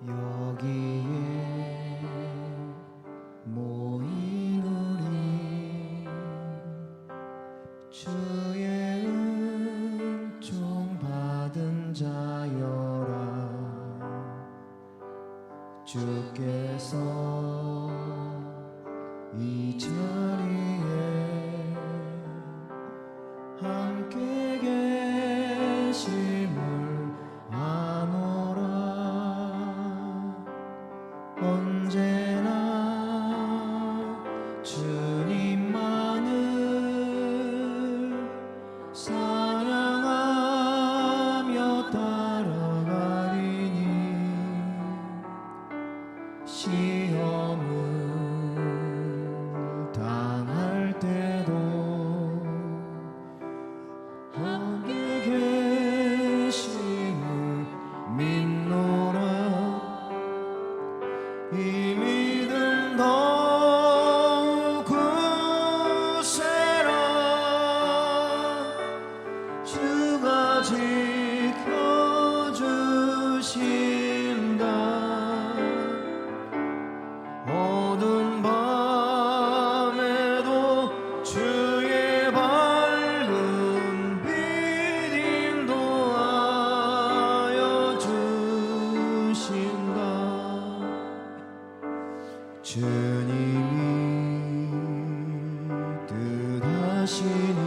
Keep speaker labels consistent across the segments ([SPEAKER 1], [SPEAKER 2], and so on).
[SPEAKER 1] 여기에 모인 우리 주의 은총 받은 자여라. 주께서 이 자리에 함께 계심을 아노라. 언제나 주님만을 사랑하며 따라가리니 시험을 당할 때도 함께 계심을 믿노라. 이 믿음 더욱 굳세라. 주가 지켜주신다. 어두운 밤에도 주의 밝은 빛 인도하여 주신다. 주님이 뜻하시니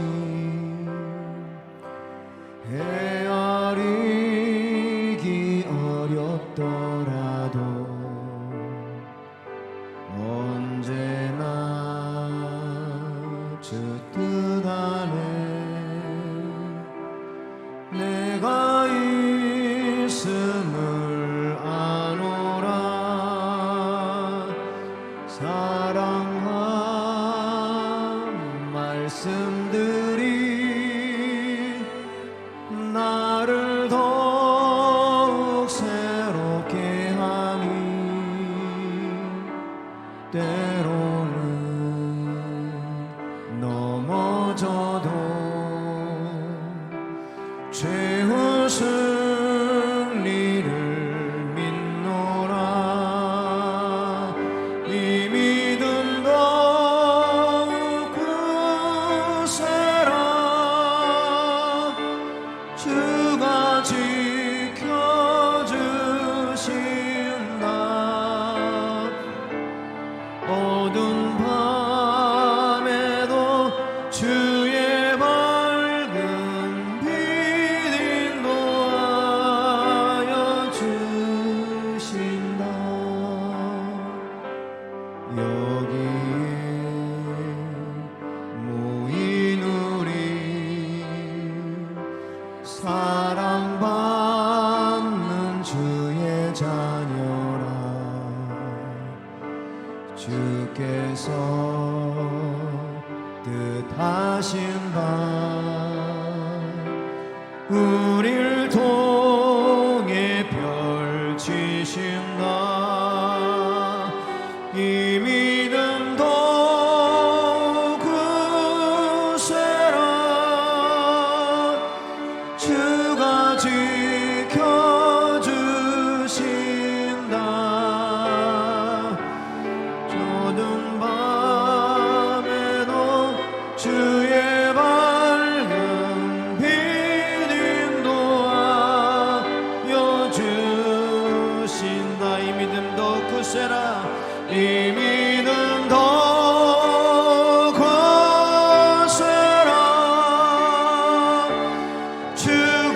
[SPEAKER 1] 헤아리기 어렵더라도 언제나 주 뜻 안에 내가 있음을 아노라. 사랑한 말씀들이 나를 더욱 새롭게 하니 때로는 넘어져도 최후 승리를 믿노라. 이 믿음 더욱 굳세라. 주가 지켜주신다. 어두운 밤에도 주의 밝은 빛 인도하여 주신다. 여기에 모인 우리 사랑받는 주의 자녀라. 주께서 뜻하신 바 우릴 통해 펼치신다. 이 믿음 더욱 굳세라. 주가 지켜주신다. 어두운 밤에도 주의 밝은 빛 인도하여 주신다. 이 믿음 더욱 굳세라. 이 믿음 더욱 굳세라. 주가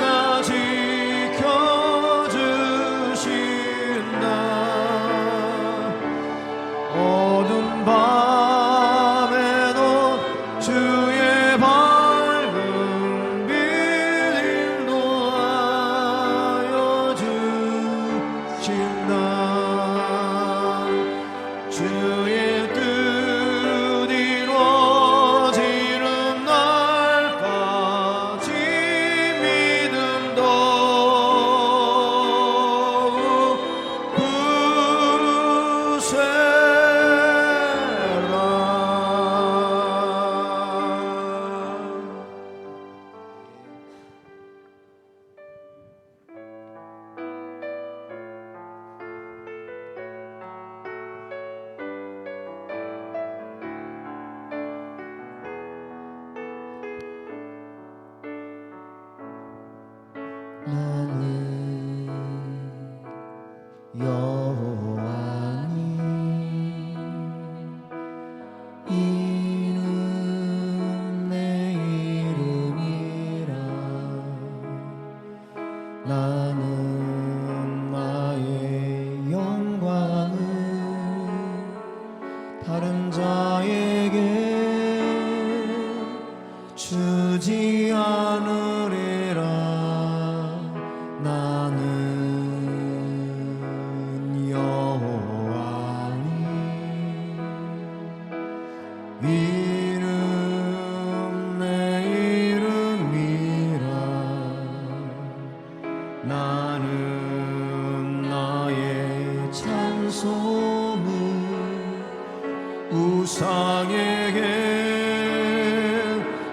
[SPEAKER 1] 나는 여호와니 이는 내 이름이라. 나는 나의 영광을 다른 자에게 주지 않으리라. 나는 여호와니 이는 내 이름이라. 나는 나의 찬송을 우상에게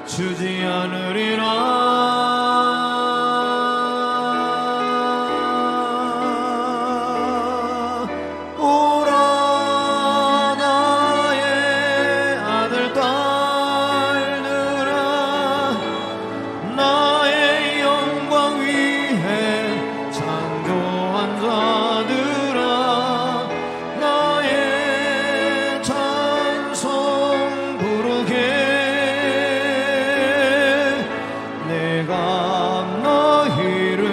[SPEAKER 1] 주지 않으리라. 오라 나의 아들 딸들아, 나의 영광 위에 창조한 자들아, 나의 찬송 부르게. 내가 너희를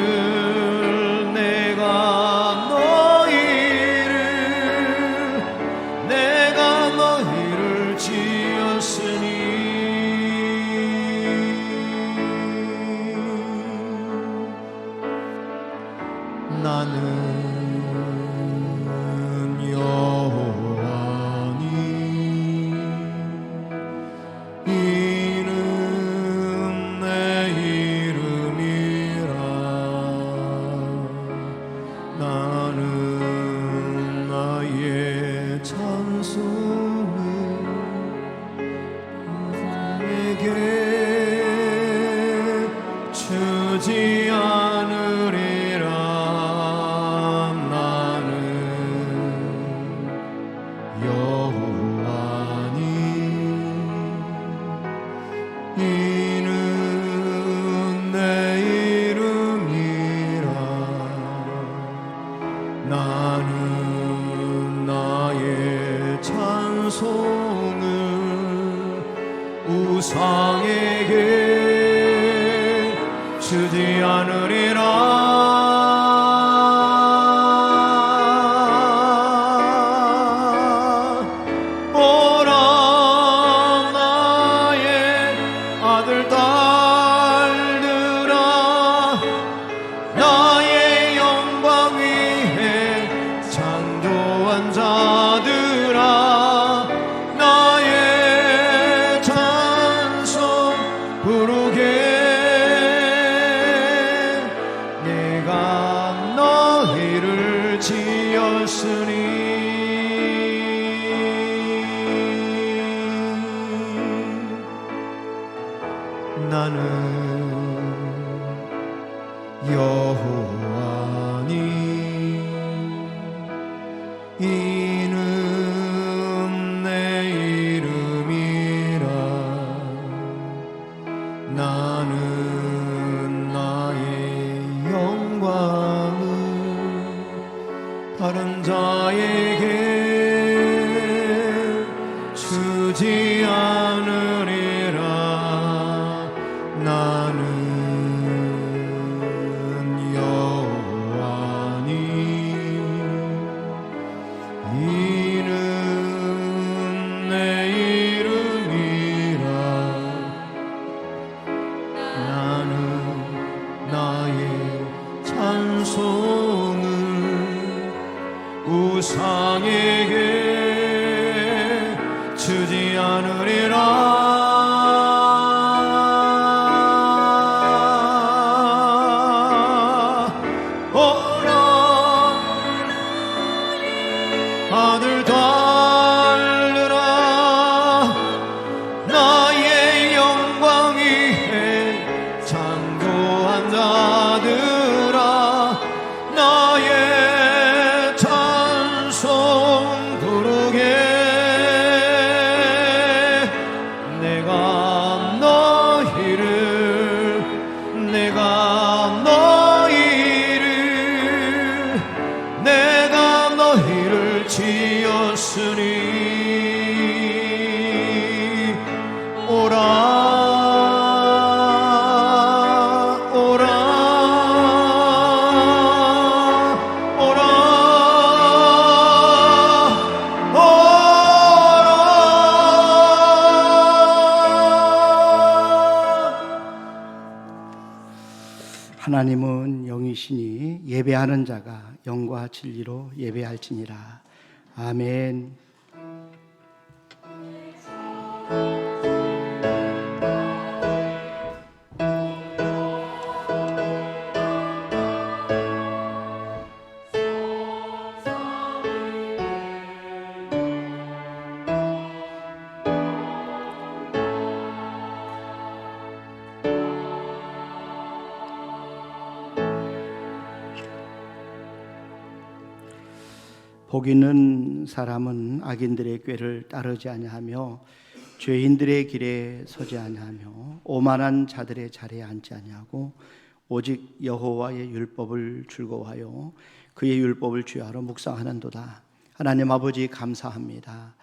[SPEAKER 1] 지었으니. 나는 여호와니 이는 내 이름이라. 나는 나의 찬송을 내게 주지 않으리라. 나는 여호와니 이는 내 이름이라. 나는 나의 찬송을 우상에게 주지 않으리라. 오라 나의 아들 딸들아, 나의 영광 위에 창조한 자들아, 나의 찬송 부르게. 내가 너희를 지었으니. 나는 여호와니 이는 내 이름이라. 나는 나의 영광을 다른 자에게 주지 않으리라. 나는 여호와니 이는 내 이름이라. 나는 나의 찬송을 우상에게 주지 않으리라. 아들 딸들아, 나의 영광 위에 창조한 자들아, 나의 찬송
[SPEAKER 2] 하나님은 영이시니 예배하는 자가 영과 진리로 예배할지니라. 아멘. 복 있는 사람은 악인들의 꾀를 따르지 아니하며 죄인들의 길에 서지 아니하며 오만한 자들의 자리에 앉지 아니하고 오직 여호와의 율법을 즐거워하여 그의 율법을 주야로 묵상하는도다. 하나님 아버지 감사합니다.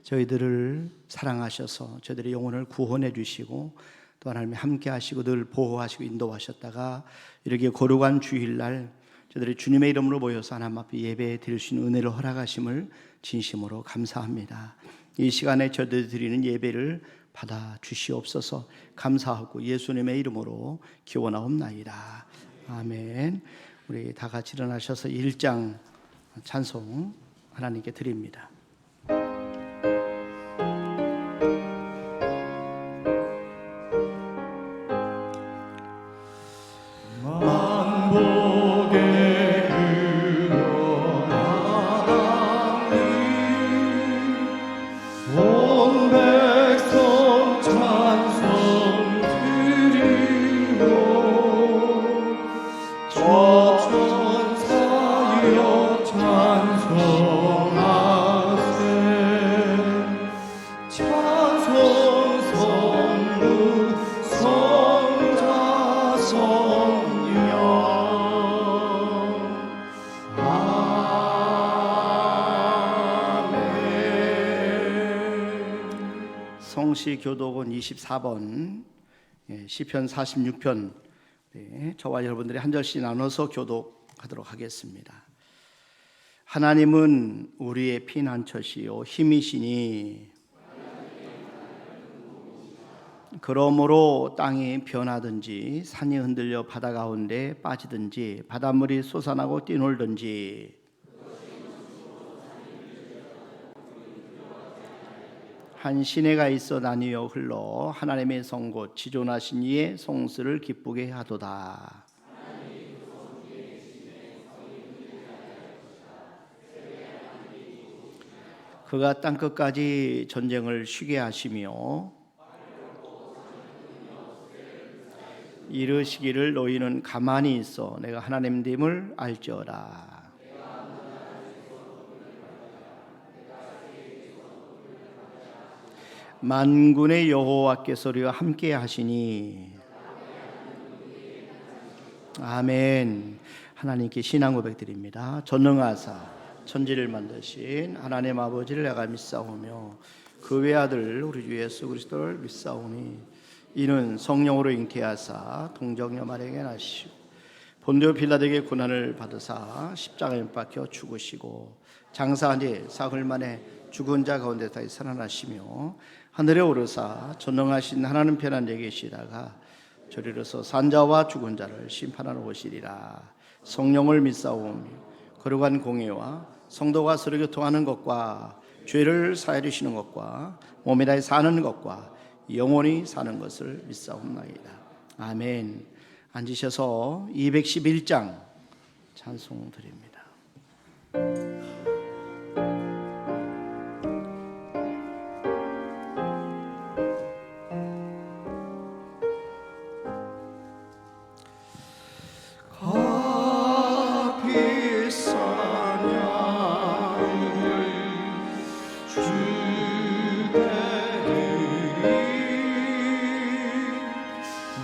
[SPEAKER 2] 저희들을 사랑하셔서 저희들의 영혼을 구원해 주시고 또 하나님이 함께 하시고 늘 보호하시고 인도하셨다가 이렇게 거룩한 주일날 저희들이 주님의 이름으로 모여서 하나님 앞에 예배 드릴 수 있는 은혜를 허락하심을 진심으로 감사합니다. 이 시간에 저희들이 드리는 예배를 받아 주시옵소서. 감사하고 예수님의 이름으로 기원하옵나이다. 아멘. 우리 다 같이 일어나셔서 1장 찬송 하나님께 드립니다. 성시교독은 24번, 시편 46편, 저와 여러분들이 한 절씩 나눠서 교독하도록 하겠습니다. 하나님은 우리의 피난처시요 힘이시니 그러므로 땅이 변하든지 산이 흔들려 바다 가운데 빠지든지 바닷물이 솟아나고 뛰놀든지 한 시내가 있어 나뉘어 흘러 하나님의 성곳 지존하신 이의 성수를 기쁘게 하도다. 그가 땅끝까지 전쟁을 쉬게 하시며 이르시기를 너희는 가만히 있어 내가 하나님됨을 알지어라. 만군의 여호와께서 우리와 함께 하시니 아멘. 하나님께 신앙 고백드립니다. 전능하사 천지를 만드신 하나님 아버지를 내가 믿사오며 그 외아들 우리 주 예수 그리스도를 믿사오니 이는 성령으로 잉태하사 동정녀 마리아에게 나시고 본디오 빌라도에게 고난을 받으사 십자가에 못 박혀 죽으시고 장사한 지 사흘 만에 죽은 자 가운데 다시 살아나시며 하늘에 오르사 전능하신 하나님 편안에 계시다가 저리로서 산자와 죽은 자를 심판하러 오시리라. 성령을 믿사오며 거룩한 공예와 성도가 서로 교통하는 것과 죄를 사하여 주시는 것과 몸에 다해 사는 것과 영원히 사는 것을 믿사옵나이다. 아멘. 앉으셔서 211장 찬송 드립니다.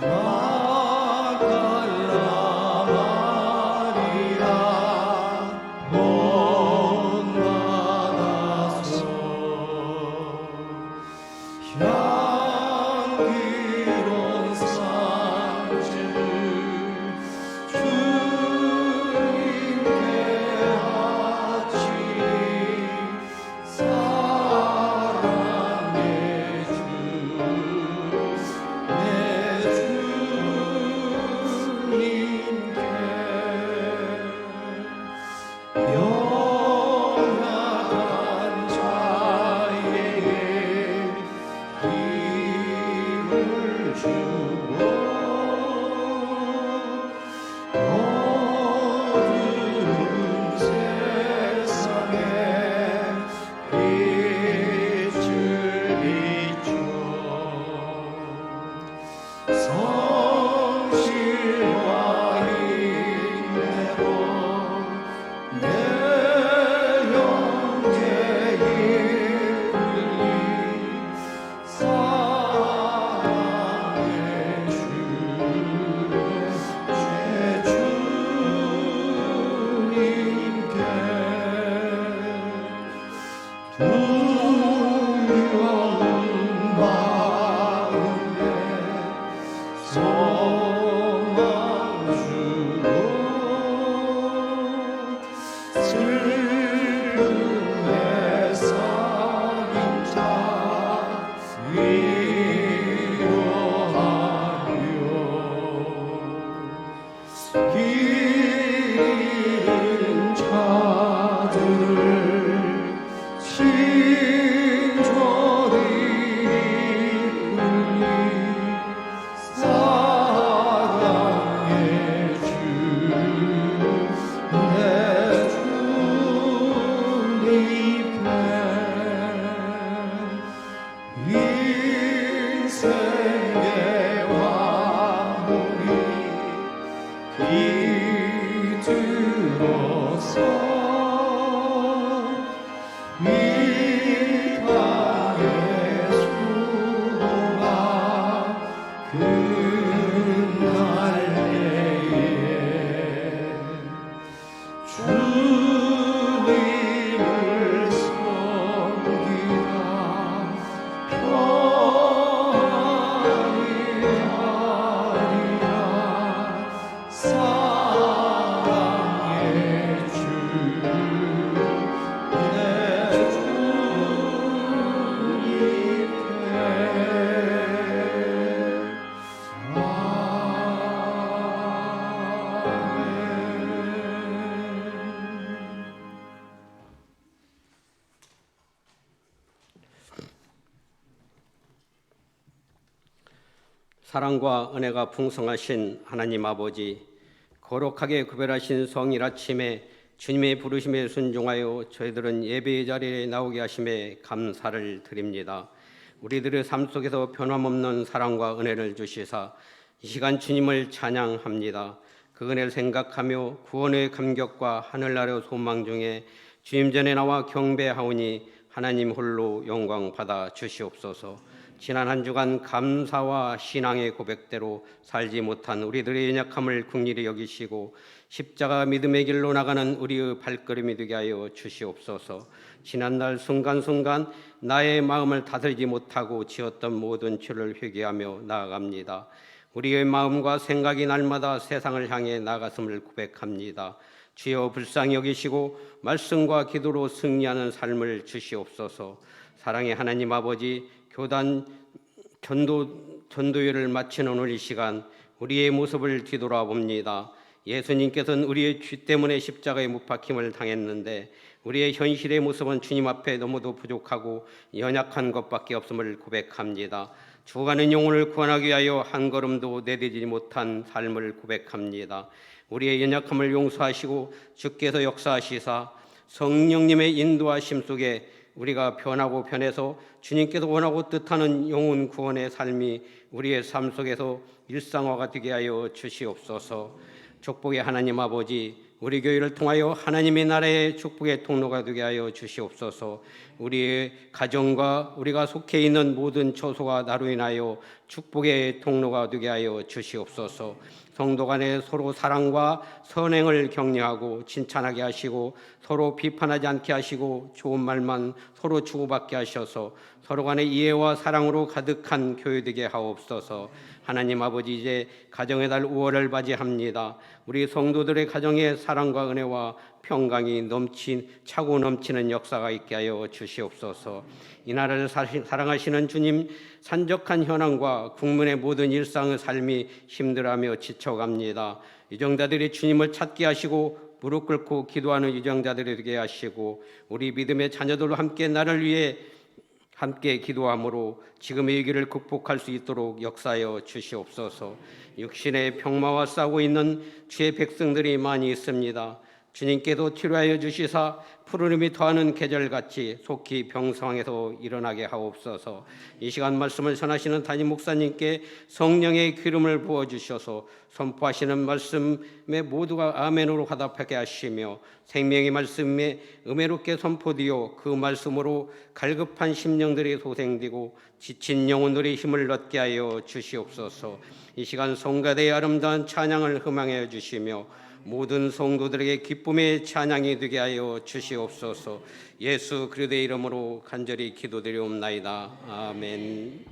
[SPEAKER 1] 마갈라 마리아 긴 자들을 친절히 이끌리 사랑의 주 내 주님께 인생의 왕우리 비들어서 이 땅의 수고가 끝날 때에 주님을 섬기다 평안히 하리라. 사랑의 주 내 주님께
[SPEAKER 3] 사랑과 은혜가 풍성하신 하나님 아버지, 거룩하게 구별하신 성일 아침에 주님의 부르심에 순종하여 저희들은 예배의 자리에 나오게 하심에 감사를 드립니다. 우리들의 삶 속에서 변함없는 사랑과 은혜를 주시사 이 시간 주님을 찬양합니다. 그 은혜를 생각하며 구원의 감격과 하늘나라 소망 중에 주님 전에 나와 경배하오니 하나님 홀로 영광 받아 주시옵소서. 지난 한 주간 감사와 신앙의 고백대로 살지 못한 우리들의 연약함을 긍휼히 여기시고 십자가 믿음의 길로 나가는 우리의 발걸음이 되게 하여 주시옵소서. 지난날 순간순간 나의 마음을 다스리지 못하고 지었던 모든 죄를 회개하며 나아갑니다. 우리의 마음과 생각이 날마다 세상을 향해 나아갔음을 고백합니다. 주여 불쌍히 여기시고 말씀과 기도로 승리하는 삶을 주시옵소서. 사랑의 하나님 아버지, 교단 전도회를 마치는 오늘 이 시간 우리의 모습을 뒤돌아봅니다. 예수님께서는 우리의 죄 때문에 십자가에 못 박힘을 당했는데 우리의 현실의 모습은 주님 앞에 너무도 부족하고 연약한 것밖에 없음을 고백합니다. 죽어가는 영혼을 구원하기 위하여 한 걸음도 내디디지 못한 삶을 고백합니다. 우리의 연약함을 용서하시고 주께서 역사하시사 성령님의 인도하심 속에 우리가 변하고 변해서 주님께서 원하고 뜻하는 영혼 구원의 삶이 우리의 삶 속에서 일상화가 되게 하여 주시옵소서. 축복의 하나님 아버지, 우리 교회를 통하여 하나님의 나라의 축복의 통로가 되게 하여 주시옵소서. 우리의 가정과 우리가 속해 있는 모든 처소가 나로 인하여 축복의 통로가 되게 하여 주시옵소서. 성도 간에 서로 사랑과 선행을 격려하고 칭찬하게 하시고 서로 비판하지 않게 하시고 좋은 말만 서로 주고받게 하셔서 서로 간의 이해와 사랑으로 가득한 교회 되게 하옵소서. 하나님 아버지, 이제 가정의 달 5월을 맞이합니다. 우리 성도들의 가정에 사랑과 은혜와 평강이 차고 넘치는 역사가 있게 하여 주시옵소서. 이 나라를 사랑하시는 주님, 산적한 현황과 국민의 모든 일상의 삶이 힘들어하며 지쳐갑니다. 유정자들이 주님을 찾게 하시고 무릎 꿇고 기도하는 유정자들이 되게 하시고 우리 믿음의 자녀들과 함께 나를 위해 함께 기도함으로 지금의 위기를 극복할 수 있도록 역사하여 주시옵소서. 육신의 병마와 싸우고 있는 주의 백성들이 많이 있습니다. 주님께서 치료하여 주시사 푸르름이 더하는 계절같이 속히 병상에서 일어나게 하옵소서. 이 시간 말씀을 전하시는 담임 목사님께 성령의 기름을 부어주셔서 선포하시는 말씀에 모두가 아멘으로 화답하게 하시며 생명의 말씀에 은혜롭게 선포되어 그 말씀으로 갈급한 심령들이 소생되고 지친 영혼들의 힘을 얻게 하여 주시옵소서. 이 시간 성가대의 아름다운 찬양을 희망하여 주시며 모든 성도들에게 기쁨의 찬양이 되게 하여 주시옵소서. 예수 그리스도의 이름으로 간절히 기도드리옵나이다. 아멘.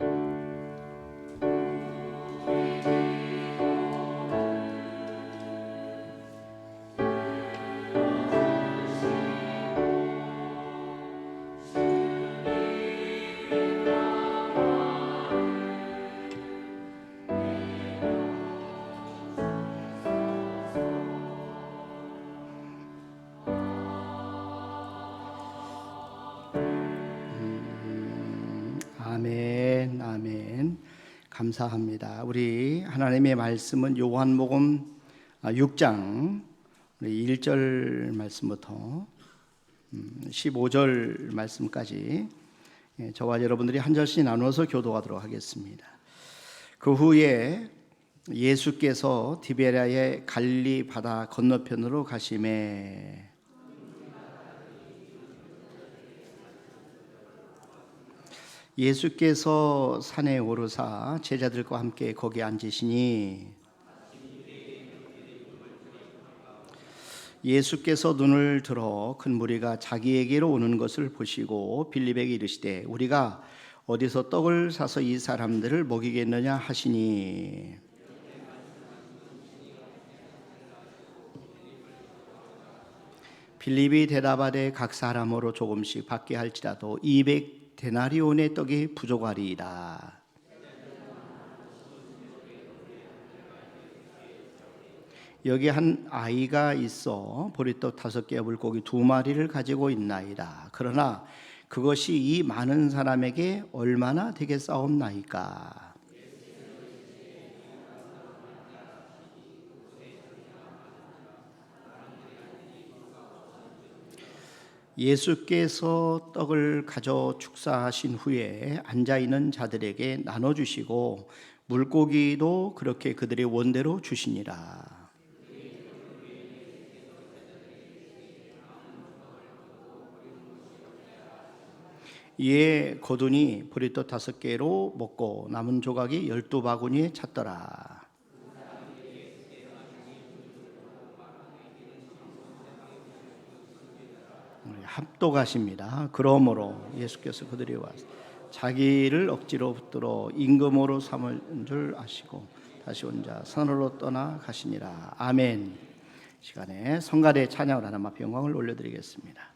[SPEAKER 2] 감사합니다. 우리 하나님의 말씀은 요한복음 6장 1절 말씀부터 15절 말씀까지 저와 여러분들이 한 절씩 나누어서 교도하도록 하겠습니다. 그 후에 예수께서 디베랴의 갈릴리 바다 건너편으로 가시매 예수께서 산에 오르사 제자들과 함께 거기 앉으시니 예수께서 눈을 들어 큰 무리가 자기에게로 오는 것을 보시고 빌립에게 이르시되 우리가 어디서 떡을 사서 이 사람들을 먹이겠느냐 하시니 빌립이 대답하되 각 사람으로 조금씩 받게 할지라도 200데나리온의 떡이 부족하리이다. 여기 한 아이가 있어 보리떡 5개 물고기 2마리를 가지고 있나이다. 그러나 그것이 이 많은 사람에게 얼마나 되겠사옵나이까. 예수께서 떡을 가져 축사하신 후에 앉아있는 자들에게 나눠주시고 물고기도 그렇게 그들의 원대로 주시니라. 이에 거두니 보리떡 5개로 먹고 남은 조각이 12바구니에 찼더라. 합독하십니다. 그러므로 예수께서 그들이 와서 자기를 억지로 붙들어 임금으로 삼은 줄 아시고 다시 혼자 산으로 떠나 가시니라. 아멘. 시간에 성가대 찬양을 하나님 앞에 영광을 올려드리겠습니다.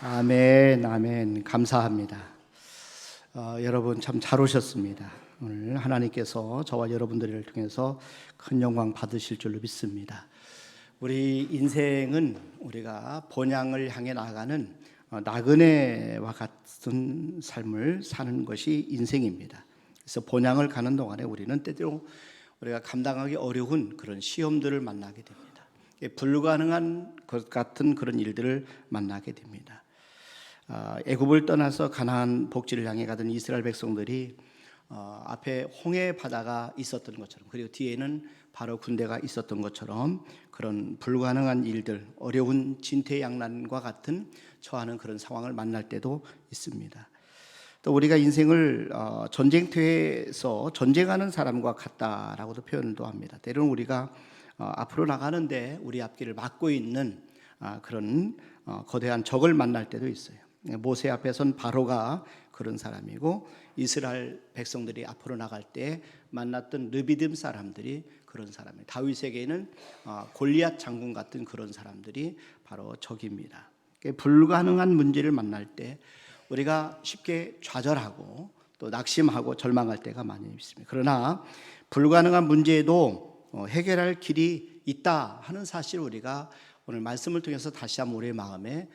[SPEAKER 2] 아멘, 아멘. 감사합니다. 여러분 참 잘 오셨습니다. 오늘 하나님께서 저와 여러분들을 통해서 큰 영광 받으실 줄로 믿습니다. 우리 인생은 우리가 본향을 향해 나아가는 나그네와 같은 삶을 사는 것이 인생입니다. 그래서 본향을 가는 동안에 우리는 때때로 우리가 감당하기 어려운 그런 시험들을 만나게 됩니다. 불가능한 것 같은 그런 일들을 만나게 됩니다. 애굽을 떠나서 가나안 복지를 향해 가던 이스라엘 백성들이 앞에 홍해 바다가 있었던 것처럼, 그리고 뒤에는 바로 군대가 있었던 것처럼 그런 불가능한 일들, 어려운 진퇴양난과 같은 처하는 그런 상황을 만날 때도 있습니다. 또 우리가 인생을 전쟁터에서 전쟁하는 사람과 같다라고도 표현도 합니다. 때로는 우리가 앞으로 나가는데 우리 앞길을 막고 있는 그런 거대한 적을 만날 때도 있어요. 모세 앞에 선 바로가 그런 사람이고, 이스라엘 백성들이 앞으로 나갈 때 만났던 르비딤 사람들이 그런 사람이에요. 다윗에게는 골리앗 장군 같은 그런 사람들이 바로 적입니다. 불가능한 문제를 만날 때 우리가 쉽게 좌절하고 또 낙심하고 절망할 때가 많이 있습니다. 그러나 불가능한 문제에도 해결할 길이 있다 하는 사실을 우리가 오늘 말씀을 통해서 다시 한번 우리의 마음에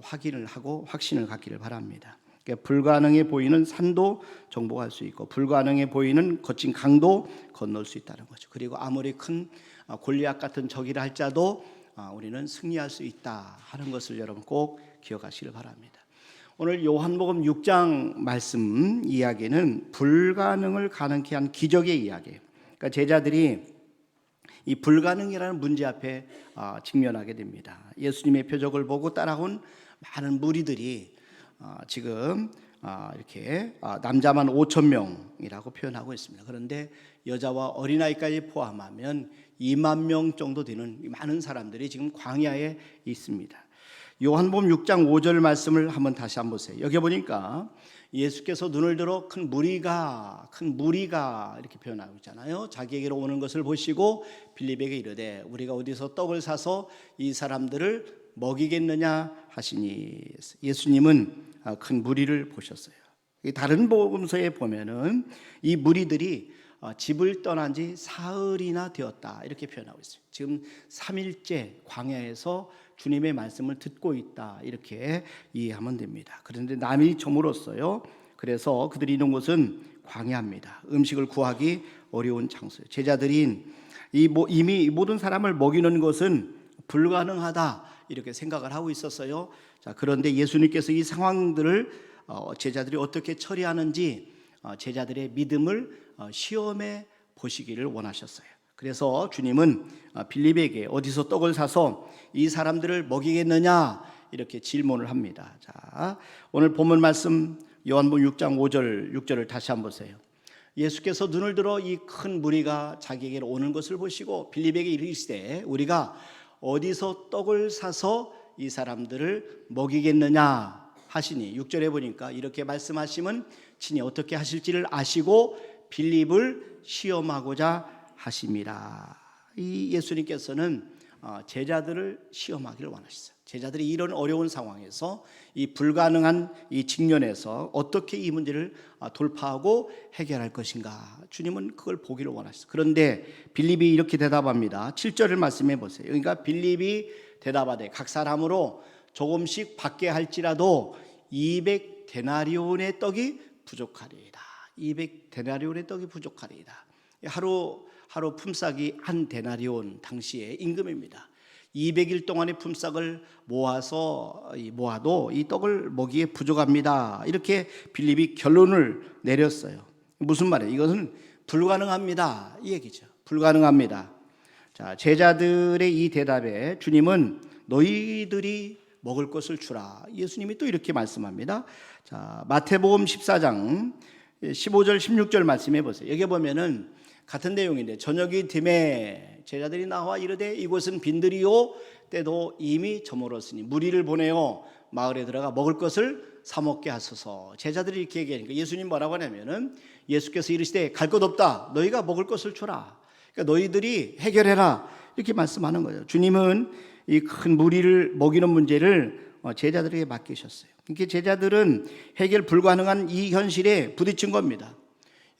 [SPEAKER 2] 확인을 하고 확신을 갖기를 바랍니다. 그러니까 불가능해 보이는 산도 정복할 수 있고, 불가능해 보이는 거친 강도 건널 수 있다는 거죠. 그리고 아무리 큰 골리앗 같은 적이라 할지라도 우리는 승리할 수 있다 하는 것을 여러분 꼭 기억하시길 바랍니다. 오늘 요한복음 6장 말씀 이야기는 불가능을 가능케 한 기적의 이야기예요. 그러니까 제자들이 이 불가능이라는 문제 앞에 직면하게 됩니다. 예수님의 표적을 보고 따라온 많은 무리들이 지금 이렇게 남자만 5천 명이라고 표현하고 있습니다. 그런데 여자와 어린아이까지 포함하면 2만 명 정도 되는 많은 사람들이 지금 광야에 있습니다. 요한복음 6장 5절 말씀을 한번 다시 한번 보세요. 여기 보니까 예수께서 눈을 들어 큰 무리가 이렇게 표현하고 있잖아요. 자기에게로 오는 것을 보시고 빌립에게 이르되 우리가 어디서 떡을 사서 이 사람들을 먹이겠느냐 하시니, 예수님은 큰 무리를 보셨어요. 다른 복음서에 보면은 이 무리들이 집을 떠난 지 사흘이나 되었다 이렇게 표현하고 있어요. 지금 3일째 광야에서 주님의 말씀을 듣고 있다 이렇게 이해하면 됩니다. 그런데 남이 저물었어요. 그래서 그들이 있는 곳은 광야입니다. 음식을 구하기 어려운 장소예요. 제자들이 이미 모든 사람을 먹이는 것은 불가능하다 이렇게 생각을 하고 있었어요. 자, 그런데 예수님께서 이 상황들을 제자들이 어떻게 처리하는지 제자들의 믿음을 시험해 보시기를 원하셨어요. 그래서 주님은 빌립에게 어디서 떡을 사서 이 사람들을 먹이겠느냐 이렇게 질문을 합니다. 자, 오늘 본문 말씀 요한복음 6장 5절 6절을 다시 한번 보세요. 예수께서 눈을 들어 이 큰 무리가 자기에게 오는 것을 보시고 빌립에게 이르시되 우리가 어디서 떡을 사서 이 사람들을 먹이겠느냐 하시니, 6절에 보니까 이렇게 말씀하시면 친히 어떻게 하실지를 아시고 빌립을 시험하고자 하심이라. 이 예수님께서는 제자들을 시험하기를 원하셨어요. 제자들이 이런 어려운 상황에서 이 불가능한 이 직면에서 어떻게 이 문제를 돌파하고 해결할 것인가, 주님은 그걸 보기를 원하셨어요. 그런데 빌립이 이렇게 대답합니다. 7절을 말씀해 보세요. 그러니까 빌립이 대답하되 각 사람으로 조금씩 받게 할지라도 200데나리온의 떡이 부족하리이다. 200데나리온의 떡이 부족하리이다. 하루 품삯이 한 데나리온, 당시의 임금입니다. 200일 동안의 품삯을 모아도 이 떡을 먹이에 부족합니다. 이렇게 빌립이 결론을 내렸어요. 무슨 말이에요? 이것은 불가능합니다 이 얘기죠. 불가능합니다. 자, 제자들의 이 대답에 주님은 너희들이 먹을 것을 주라. 예수님이 또 이렇게 말씀합니다. 자, 마태복음 14장 15절 16절 말씀해 보세요. 여기 보면은 같은 내용인데, 저녁이 됨에 제자들이 나와 이르되 이곳은 빈들이요 때도 이미 저물었으니 무리를 보내어 마을에 들어가 먹을 것을 사 먹게 하소서. 제자들이 이렇게 얘기하니까 예수님 뭐라고 하냐면은, 예수께서 이르시되 갈 것 없다, 너희가 먹을 것을 주라. 그러니까 너희들이 해결해라 이렇게 말씀하는 거예요. 주님은 이 큰 무리를 먹이는 문제를 제자들에게 맡기셨어요. 그러니까 제자들은 해결 불가능한 이 현실에 부딪힌 겁니다.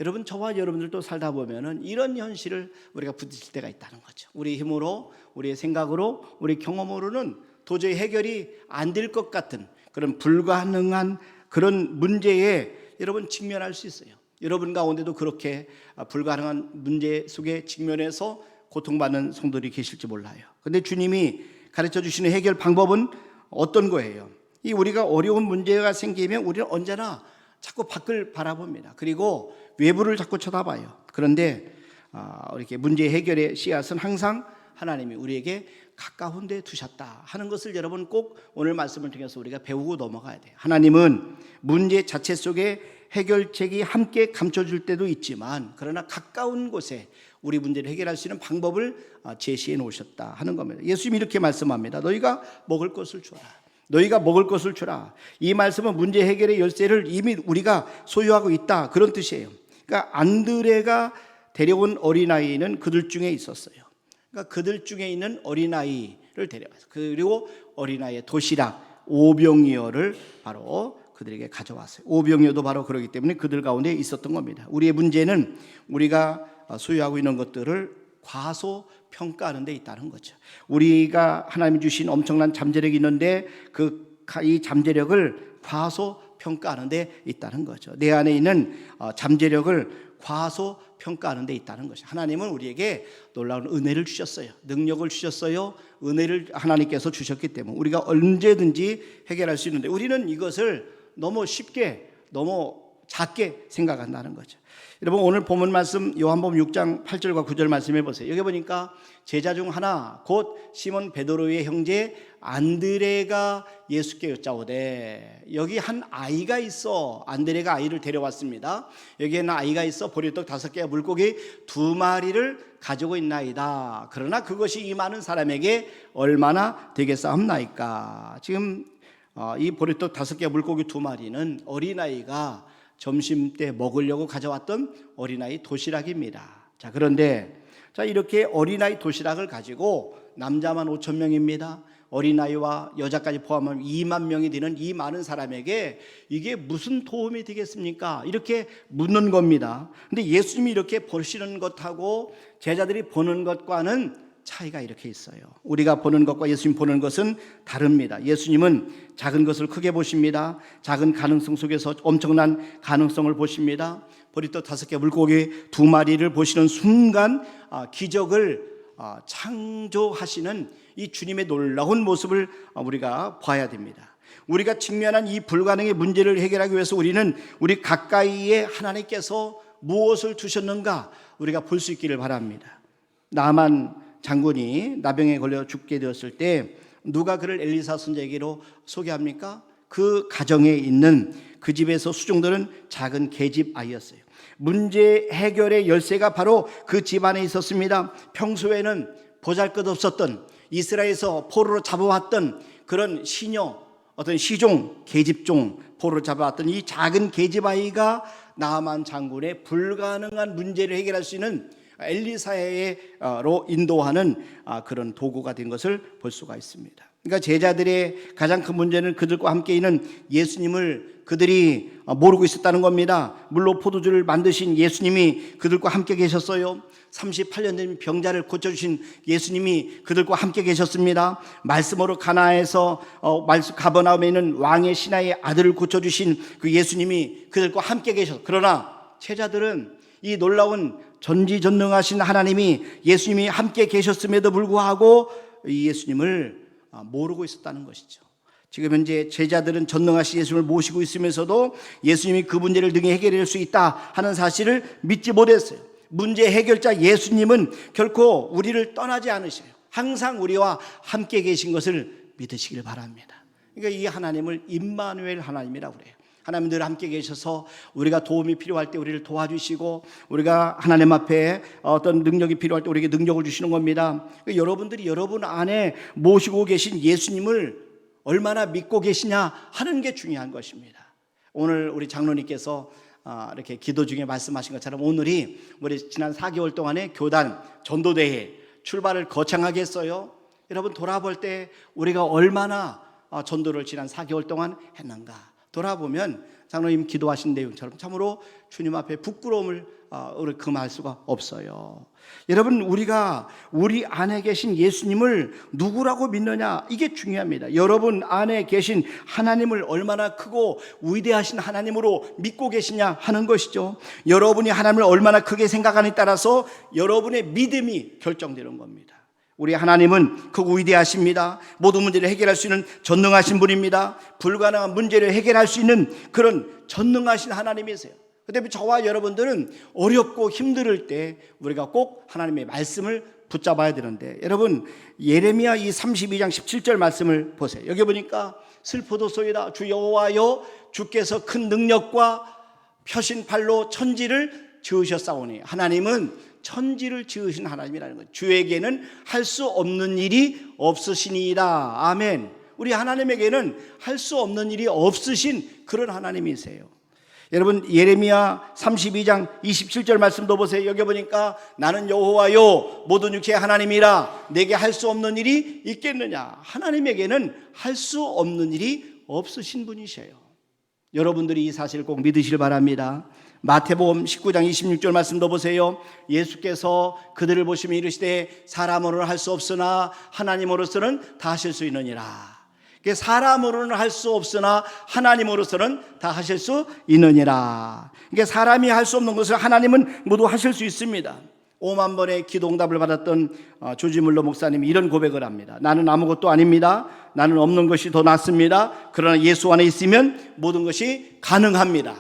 [SPEAKER 2] 여러분, 저와 여러분들도 살다 보면은 이런 현실을 우리가 부딪힐 때가 있다는 거죠. 우리 힘으로, 우리의 생각으로, 우리 경험으로는 도저히 해결이 안 될 것 같은 그런 불가능한 그런 문제에 여러분 직면할 수 있어요. 여러분 가운데도 그렇게 불가능한 문제 속에 직면해서 고통받는 성도들이 계실지 몰라요. 그런데 주님이 가르쳐 주시는 해결 방법은 어떤 거예요? 이 우리가 어려운 문제가 생기면 우리는 언제나 자꾸 밖을 바라봅니다. 그리고 외부를 자꾸 쳐다봐요. 그런데 이렇게 문제 해결의 씨앗은 항상 하나님이 우리에게 가까운 데 두셨다 하는 것을 여러분 꼭 오늘 말씀을 통해서 우리가 배우고 넘어가야 돼요. 하나님은 문제 자체 속에 해결책이 함께 감춰줄 때도 있지만, 그러나 가까운 곳에 우리 문제를 해결할 수 있는 방법을 제시해 놓으셨다 하는 겁니다. 예수님이 이렇게 말씀합니다. 너희가 먹을 것을 주라. 너희가 먹을 것을 주라. 이 말씀은 문제 해결의 열쇠를 이미 우리가 소유하고 있다, 그런 뜻이에요. 그러니까 안드레가 데려온 어린아이는 그들 중에 있었어요. 그러니까 그들 중에 있는 어린아이를 데려와서, 그리고 어린아이의 도시락 오병이어를 바로 그들에게 가져왔어요. 오병이어도 바로 그러기 때문에 그들 가운데 있었던 겁니다. 우리의 문제는 우리가 소유하고 있는 것들을 과소평가하는 데 있다는 거죠. 우리가 하나님이 주신 엄청난 잠재력이 있는데 이 잠재력을 과소평가하는 데 있다는 거죠. 내 안에 있는 잠재력을 과소평가하는 데 있다는 것이죠. 하나님은 우리에게 놀라운 은혜를 주셨어요. 능력을 주셨어요. 은혜를 하나님께서 주셨기 때문에 우리가 언제든지 해결할 수 있는데, 우리는 이것을 너무 쉽게, 너무 작게 생각한다는 거죠. 여러분, 오늘 본문 말씀 요한복음 6장 8절과 9절 말씀해 보세요. 여기 보니까 제자 중 하나 곧 시몬 베드로의 형제 안드레가 예수께 여짜오되, 여기 한 아이가 있어. 안드레가 아이를 데려왔습니다. 여기에는 아이가 있어 보리떡 5개와 물고기 2마리를 가지고 있나이다. 그러나 그것이 이 많은 사람에게 얼마나 되겠사옵나이까. 지금 이 보리떡 5개와 물고기 2마리는 어린아이가 점심 때 먹으려고 가져왔던 어린아이 도시락입니다. 자, 그런데 이렇게 어린아이 도시락을 가지고 남자만 5천 명입니다. 어린아이와 여자까지 포함하면 2만 명이 되는 이 많은 사람에게 이게 무슨 도움이 되겠습니까? 이렇게 묻는 겁니다. 근데 예수님이 이렇게 보시는 것하고 제자들이 보는 것과는 차이가 이렇게 있어요. 우리가 보는 것과 예수님 보는 것은 다릅니다. 예수님은 작은 것을 크게 보십니다. 작은 가능성 속에서 엄청난 가능성을 보십니다. 보리떡 5개 물고기 2마리를 보시는 순간 기적을 창조하시는 이 주님의 놀라운 모습을 우리가 봐야 됩니다. 우리가 직면한 이 불가능의 문제를 해결하기 위해서 우리는 우리 가까이에 하나님께서 무엇을 두셨는가 우리가 볼 수 있기를 바랍니다. 나만 장군이 나병에 걸려 죽게 되었을 때 누가 그를 엘리사 선지자에게로 소개합니까? 그 가정에 있는 그 집에서 수종들은 작은 계집 아이였어요. 문제 해결의 열쇠가 바로 그 집안에 있었습니다. 평소에는 보잘것없었던, 이스라엘에서 포로로 잡아왔던 그런 시녀, 어떤 시종, 계집종, 포로로 잡아왔던 이 작은 계집 아이가 나만 장군의 불가능한 문제를 해결할 수 있는 엘리사로 인도하는 그런 도구가 된 것을 볼 수가 있습니다. 그러니까 제자들의 가장 큰 문제는 그들과 함께 있는 예수님을 그들이 모르고 있었다는 겁니다. 물로 포도주를 만드신 예수님이 그들과 함께 계셨어요. 38년 된 병자를 고쳐주신 예수님이 그들과 함께 계셨습니다. 말씀으로 가나에서 가버나움에 있는 왕의 신하의 아들을 고쳐주신 그 예수님이 그들과 함께 계셨어요. 그러나 제자들은 이 놀라운 전지전능하신 하나님이 예수님이 함께 계셨음에도 불구하고 이 예수님을 모르고 있었다는 것이죠. 지금 현재 제자들은 전능하신 예수님을 모시고 있으면서도 예수님이 그 문제를 능히 해결할 수 있다 하는 사실을 믿지 못했어요. 문제 해결자 예수님은 결코 우리를 떠나지 않으셔요. 항상 우리와 함께 계신 것을 믿으시길 바랍니다. 그러니까 이 하나님을 임마누엘 하나님이라고 그래요. 하나님 늘 함께 계셔서 우리가 도움이 필요할 때 우리를 도와주시고, 우리가 하나님 앞에 어떤 능력이 필요할 때 우리에게 능력을 주시는 겁니다. 여러분들이 여러분 안에 모시고 계신 예수님을 얼마나 믿고 계시냐 하는 게 중요한 것입니다. 오늘 우리 장로님께서 이렇게 기도 중에 말씀하신 것처럼 오늘이 우리 지난 4개월 동안의 교단 전도대회 출발을 거창하게 했어요. 여러분 돌아볼 때 우리가 얼마나 전도를 지난 4개월 동안 했는가 돌아보면 장로님 기도하신 내용처럼 참으로 주님 앞에 부끄러움을 금할 수가 없어요. 여러분 우리가 우리 안에 계신 예수님을 누구라고 믿느냐 이게 중요합니다. 여러분 안에 계신 하나님을 얼마나 크고 위대하신 하나님으로 믿고 계시냐 하는 것이죠. 여러분이 하나님을 얼마나 크게 생각하느냐에 따라서 여러분의 믿음이 결정되는 겁니다. 우리 하나님은 그 위대하십니다. 모든 문제를 해결할 수 있는 전능하신 분입니다. 불가능한 문제를 해결할 수 있는 그런 전능하신 하나님이세요. 그런데 저와 여러분들은 어렵고 힘들 때 우리가 꼭 하나님의 말씀을 붙잡아야 되는데, 여러분 예레미야 이 32장 17절 말씀을 보세요. 여기 보니까 슬프도소이다 주 여호와여 주께서 큰 능력과 펴신 팔로 천지를 지으셨사오니, 하나님은 천지를 지으신 하나님이라는 거죠. 주에게는 할 수 없는 일이 없으시니이다. 아멘. 우리 하나님에게는 할 수 없는 일이 없으신 그런 하나님이세요. 여러분 예레미야 32장 27절 말씀도 보세요. 여기 보니까 나는 여호와요 모든 육체의 하나님이라 내게 할 수 없는 일이 있겠느냐. 하나님에게는 할 수 없는 일이 없으신 분이셔요. 여러분들이 이 사실을 꼭 믿으시길 바랍니다. 마태복음 19장 26절 말씀도 보세요. 예수께서 그들을 보시며 이르시되 사람으로는 할 수 없으나 하나님으로서는 다 하실 수 있느니라. 사람으로는 할 수 없으나 하나님으로서는 다 하실 수 있느니라. 그러니까 사람이 할 수 없는 것을 하나님은 모두 하실 수 있습니다. 5만 번의 기도응답을 받았던 조지 물러 목사님이 이런 고백을 합니다. 나는 아무것도 아닙니다. 나는 없는 것이 더 낫습니다. 그러나 예수 안에 있으면 모든 것이 가능합니다.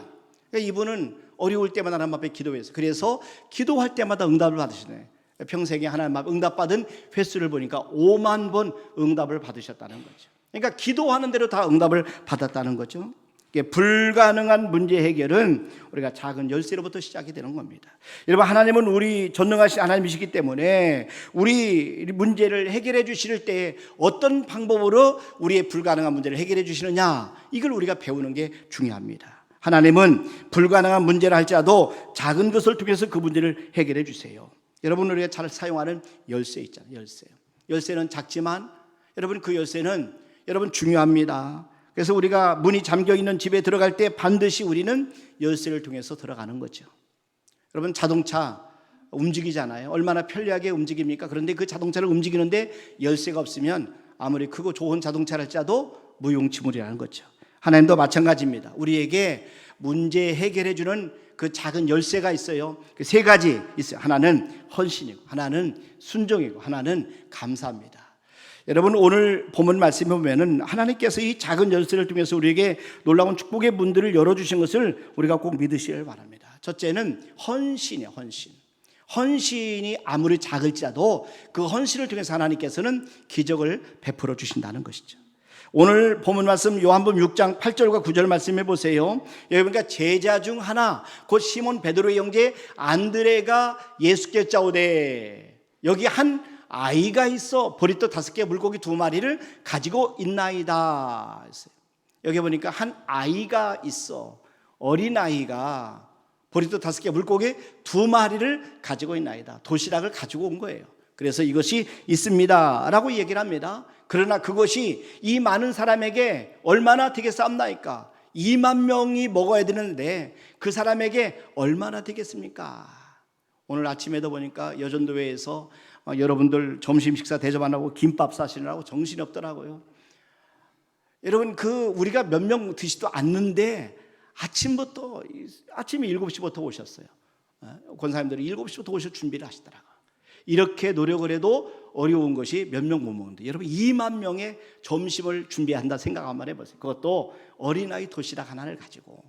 [SPEAKER 2] 그러니까 이분은 어려울 때마다 하나님 앞에 기도했어요. 그래서 기도할 때마다 응답을 받으시네. 평생에 하나님 앞에 응답받은 횟수를 보니까 5만 번 응답을 받으셨다는 거죠. 그러니까 기도하는 대로 다 응답을 받았다는 거죠. 불가능한 문제 해결은 우리가 작은 열쇠로부터 시작이 되는 겁니다. 여러분 하나님은 우리 전능하신 하나님이시기 때문에 우리 문제를 해결해 주실 때 어떤 방법으로 우리의 불가능한 문제를 해결해 주시느냐, 이걸 우리가 배우는 게 중요합니다. 하나님은 불가능한 문제를 할지라도 작은 것을 통해서 그 문제를 해결해 주세요. 여러분 우리가 잘 사용하는 열쇠 있잖아요. 열쇠는 작지만 여러분 그 열쇠는 여러분 중요합니다. 그래서 우리가 문이 잠겨있는 집에 들어갈 때 반드시 우리는 열쇠를 통해서 들어가는 거죠. 여러분 자동차 움직이잖아요. 얼마나 편리하게 움직입니까? 그런데 그 자동차를 움직이는데 열쇠가 없으면 아무리 크고 좋은 자동차를 할지라도 무용지물이라는 거죠. 하나님도 마찬가지입니다. 우리에게 문제 해결해 주는 그 작은 열쇠가 있어요. 그 세 가지 있어요. 하나는 헌신이고, 하나는 순종이고, 하나는 감사입니다. 여러분 오늘 본문 말씀에 보면은 하나님께서 이 작은 열쇠를 통해서 우리에게 놀라운 축복의 문들을 열어주신 것을 우리가 꼭 믿으시길 바랍니다. 첫째는 헌신이에요. 헌신이 아무리 작을지라도 그 헌신을 통해서 하나님께서는 기적을 베풀어 주신다는 것이죠. 오늘 본문 말씀 요한복음 6장 8절과 9절 말씀해 보세요. 여기 보니까 제자 중 하나 곧 시몬 베드로의 형제 안드레가 예수께 짜오되 여기 한 아이가 있어 보리떡 5개 물고기 2마리를 가지고 있나이다. 여기 보니까 한 아이가 있어, 어린아이가 보리떡 5개 물고기 2마리를 가지고 있나이다. 도시락을 가지고 온 거예요. 그래서 이것이 있습니다 라고 얘기를 합니다. 그러나 그것이 이 많은 사람에게 얼마나 되겠사옵나이까? 2만 명이 먹어야 되는데 그 사람에게 얼마나 되겠습니까? 오늘 아침에도 보니까 여전도회에서 여러분들 점심 식사 대접하라고 김밥 사시느라고 정신이 없더라고요. 여러분 우리가 몇 명 드시도 않는데 아침에 7시부터 오셨어요. 권사님들이 7시부터 오셔서 준비를 하시더라고요. 이렇게 노력을 해도 어려운 것이 몇 명 못 먹는데 여러분 2만 명의 점심을 준비한다 생각 한번 해보세요. 그것도 어린아이 도시락 하나를 가지고.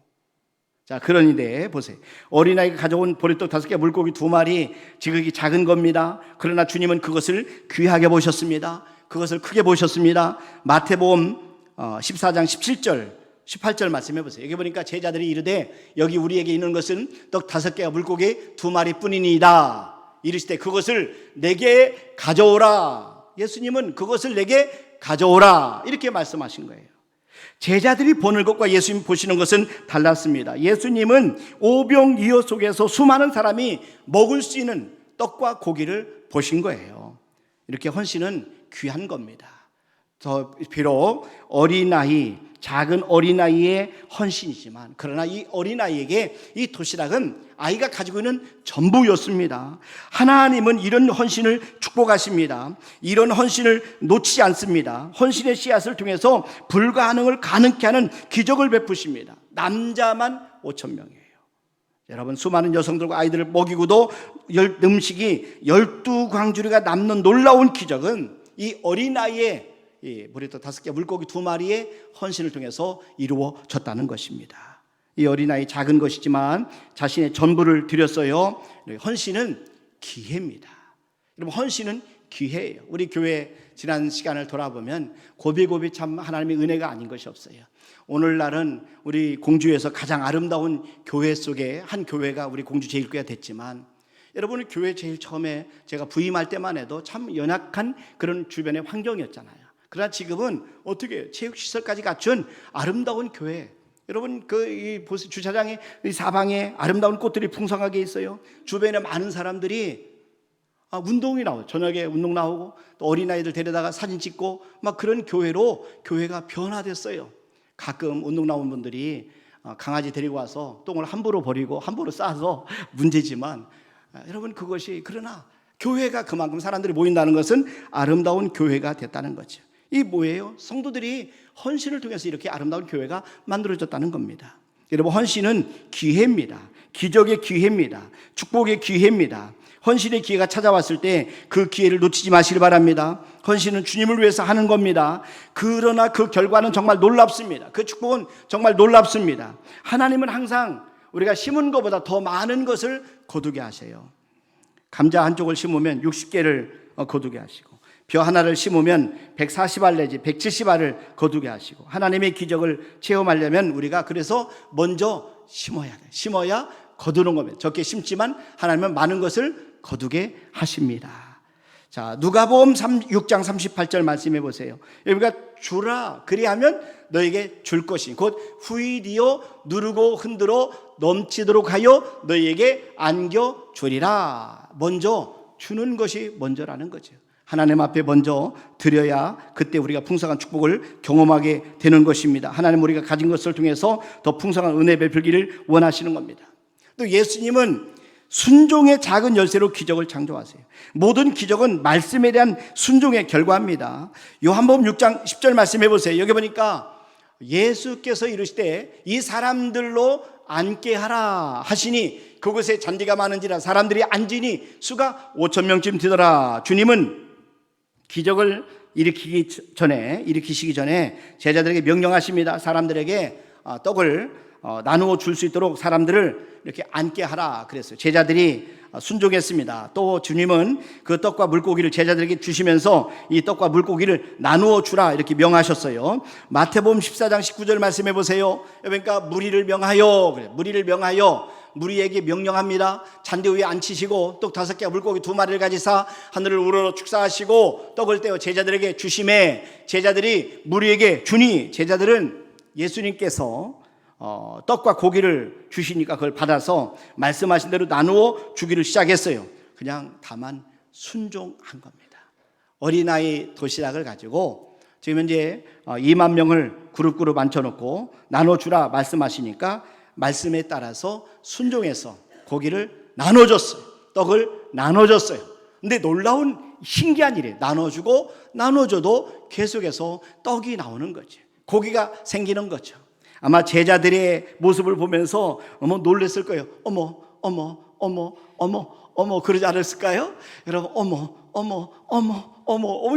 [SPEAKER 2] 자, 그런데 보세요. 어린아이가 가져온 보리떡 5개 물고기 2마리 지극히 작은 겁니다. 그러나 주님은 그것을 귀하게 보셨습니다. 그것을 크게 보셨습니다. 마태복음 14장 17절 18절 말씀해 보세요. 여기 보니까 제자들이 이르되 여기 우리에게 있는 것은 떡 5개와 물고기 2마리 뿐이니이다. 이르시되 그것을 내게 가져오라. 예수님은 그것을 내게 가져오라 이렇게 말씀하신 거예요. 제자들이 보는 것과 예수님 보시는 것은 달랐습니다. 예수님은 오병이어 속에서 수많은 사람이 먹을 수 있는 떡과 고기를 보신 거예요. 이렇게 헌신은 귀한 겁니다. 비록 작은 어린아이의 헌신이지만 그러나 이 어린아이에게 이 도시락은 아이가 가지고 있는 전부였습니다. 하나님은 이런 헌신을 축복하십니다. 이런 헌신을 놓치지 않습니다. 헌신의 씨앗을 통해서 불가능을 가능케 하는 기적을 베푸십니다. 남자만 5,000명이에요. 여러분, 수많은 여성들과 아이들을 먹이고도 음식이 12광주리가 남는 놀라운 기적은 이 어린아이의 무리도 5개 물고기 2마리의 헌신을 통해서 이루어졌다는 것입니다. 이 어린아이 작은 것이지만 자신의 전부를 드렸어요. 헌신은 기회입니다. 여러분, 헌신은 기회예요. 우리 교회 지난 시간을 돌아보면 고비고비 참 하나님의 은혜가 아닌 것이 없어요. 오늘날은 우리 공주에서 가장 아름다운 교회 속에 한 교회가 우리 공주 제일교회가 됐지만, 여러분, 교회 제일 처음에 제가 부임할 때만 해도 참 연약한 그런 주변의 환경이었잖아요. 그러나 지금은 어떻게 체육시설까지 갖춘 아름다운 교회. 여러분, 이 주차장에 이 사방에 아름다운 꽃들이 풍성하게 있어요. 주변에 많은 사람들이 운동이 나와요. 저녁에 운동 나오고 또 어린아이들 데려다가 사진 찍고 막 그런 교회로 교회가 변화됐어요. 가끔 운동 나온 분들이 강아지 데리고 와서 똥을 함부로 버리고 함부로 싸서 문제지만, 여러분, 그것이 그러나 교회가 그만큼 사람들이 모인다는 것은 아름다운 교회가 됐다는 거죠. 이 뭐예요? 성도들이 헌신을 통해서 이렇게 아름다운 교회가 만들어졌다는 겁니다. 여러분, 헌신은 기회입니다. 기적의 기회입니다. 축복의 기회입니다. 헌신의 기회가 찾아왔을 때 그 기회를 놓치지 마시기 바랍니다. 헌신은 주님을 위해서 하는 겁니다. 그러나 그 결과는 정말 놀랍습니다. 그 축복은 정말 놀랍습니다. 하나님은 항상 우리가 심은 것보다 더 많은 것을 거두게 하세요. 감자 한 쪽을 심으면 60개를 거두게 하시고, 벼 하나를 심으면 140알 내지 170알을 거두게 하시고, 하나님의 기적을 체험하려면 우리가 그래서 먼저 심어야 돼요. 심어야 거두는 겁니다. 적게 심지만 하나님은 많은 것을 거두게 하십니다. 자, 누가복음 6장 38절 말씀해 보세요. 여기가 주라 그리하면 너에게 줄 것이 곧 후이디어 누르고 흔들어 넘치도록 하여 너에게 안겨 주리라. 먼저 주는 것이 먼저라는 거죠. 하나님 앞에 먼저 드려야 그때 우리가 풍성한 축복을 경험하게 되는 것입니다. 하나님 우리가 가진 것을 통해서 더 풍성한 은혜 베풀기를 원하시는 겁니다. 또 예수님은 순종의 작은 열쇠로 기적을 창조하세요. 모든 기적은 말씀에 대한 순종의 결과입니다. 요한복음 6장 10절 말씀해 보세요. 여기 보니까 예수께서 이르시되 이 사람들로 앉게 하라 하시니 그곳에 잔디가 많은지라 사람들이 앉으니 수가 5,000명쯤 되더라. 주님은 기적을 일으키시기 전에 제자들에게 명령하십니다. 사람들에게 떡을 나누어 줄 수 있도록 사람들을 이렇게 앉게 하라 그랬어요. 제자들이 순종했습니다. 또 주님은 그 떡과 물고기를 제자들에게 주시면서 이 떡과 물고기를 나누어 주라 이렇게 명하셨어요. 마태복음 14장 19절 말씀해 보세요. 그러니까 무리를 명하여 무리에게 명령합니다. 잔디 위에 앉히시고 떡 5개와 물고기 2마리를 가지사 하늘을 우러러 축사하시고 떡을 떼어 제자들에게 주심에 제자들이 무리에게 주니 제자들은 예수님께서 떡과 고기를 주시니까 그걸 받아서 말씀하신 대로 나누어 주기를 시작했어요. 그냥 다만 순종한 겁니다. 어린아이 도시락을 가지고 지금 현재 2만 명을 그룹 앉혀놓고 나눠주라 말씀하시니까 말씀에 따라서 순종해서 고기를 나눠줬어요. 떡을 나눠줬어요. 근데 놀라운 신기한 일이에요. 나눠주고 나눠줘도 계속해서 떡이 나오는 거죠. 고기가 생기는 거죠. 아마 제자들의 모습을 보면서 놀랬을 거예요. 어머 그러지 않았을까요? 여러분 어머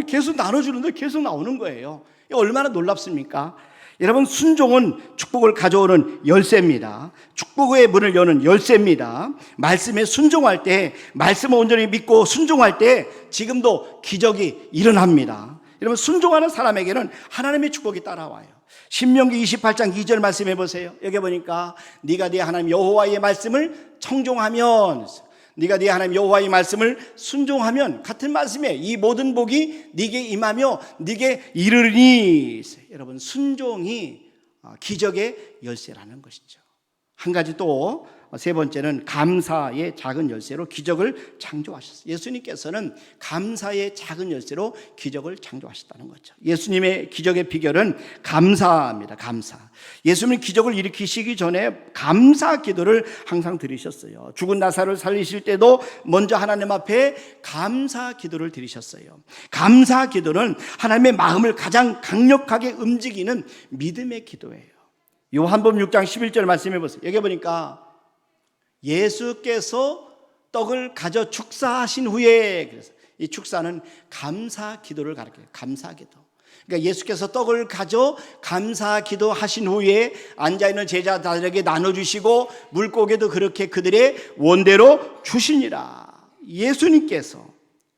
[SPEAKER 2] 계속 나눠주는데 계속 나오는 거예요. 얼마나 놀랍습니까? 여러분, 순종은 축복을 가져오는 열쇠입니다. 축복의 문을 여는 열쇠입니다. 말씀에 순종할 때, 말씀을 온전히 믿고 순종할 때 지금도 기적이 일어납니다. 여러분, 순종하는 사람에게는 하나님의 축복이 따라와요. 신명기 28장 2절 말씀해 보세요. 여기 보니까 네가 네 하나님 여호와의 말씀을 청종하면, 네가 네 하나님 여호와의 말씀을 순종하면, 같은 말씀에 이 모든 복이 네게 임하며 네게 이르리니. 여러분, 순종이 기적의 열쇠라는 것이죠. 한 가지 또 세 번째는 감사의 작은 열쇠로 기적을 창조하셨어요. 예수님께서는 감사의 작은 열쇠로 기적을 창조하셨다는 거죠. 예수님의 기적의 비결은 감사입니다. 감사. 예수님은 기적을 일으키시기 전에 감사 기도를 항상 드리셨어요. 죽은 나사로를 살리실 때도 먼저 하나님 앞에 감사 기도를 드리셨어요. 감사 기도는 하나님의 마음을 가장 강력하게 움직이는 믿음의 기도예요. 요한복음 6장 11절 말씀해 보세요. 여기 보니까 예수께서 떡을 가져 축사하신 후에, 그래서 이 축사는 감사 기도를 가리켜요. 감사 기도. 그러니까 예수께서 떡을 가져 감사 기도 하신 후에 앉아있는 제자들에게 나눠주시고 물고기도 그렇게 그들의 원대로 주시니라. 예수님께서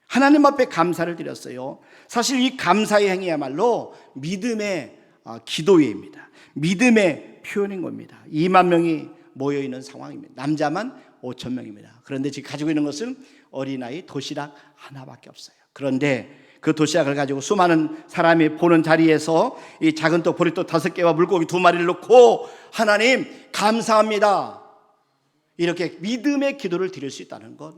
[SPEAKER 2] 하나님 앞에 감사를 드렸어요. 사실 이 감사의 행위야말로 믿음의 기도회입니다. 믿음의 표현인 겁니다. 2만 명이 모여있는 상황입니다. 남자만 5천 명입니다. 그런데 지금 가지고 있는 것은 어린아이 도시락 하나밖에 없어요. 그런데 그 도시락을 가지고 수많은 사람이 보는 자리에서 이 작은 떡 보리떡 5개와 물고기 2마리를 놓고 하나님 감사합니다, 이렇게 믿음의 기도를 드릴 수 있다는 것,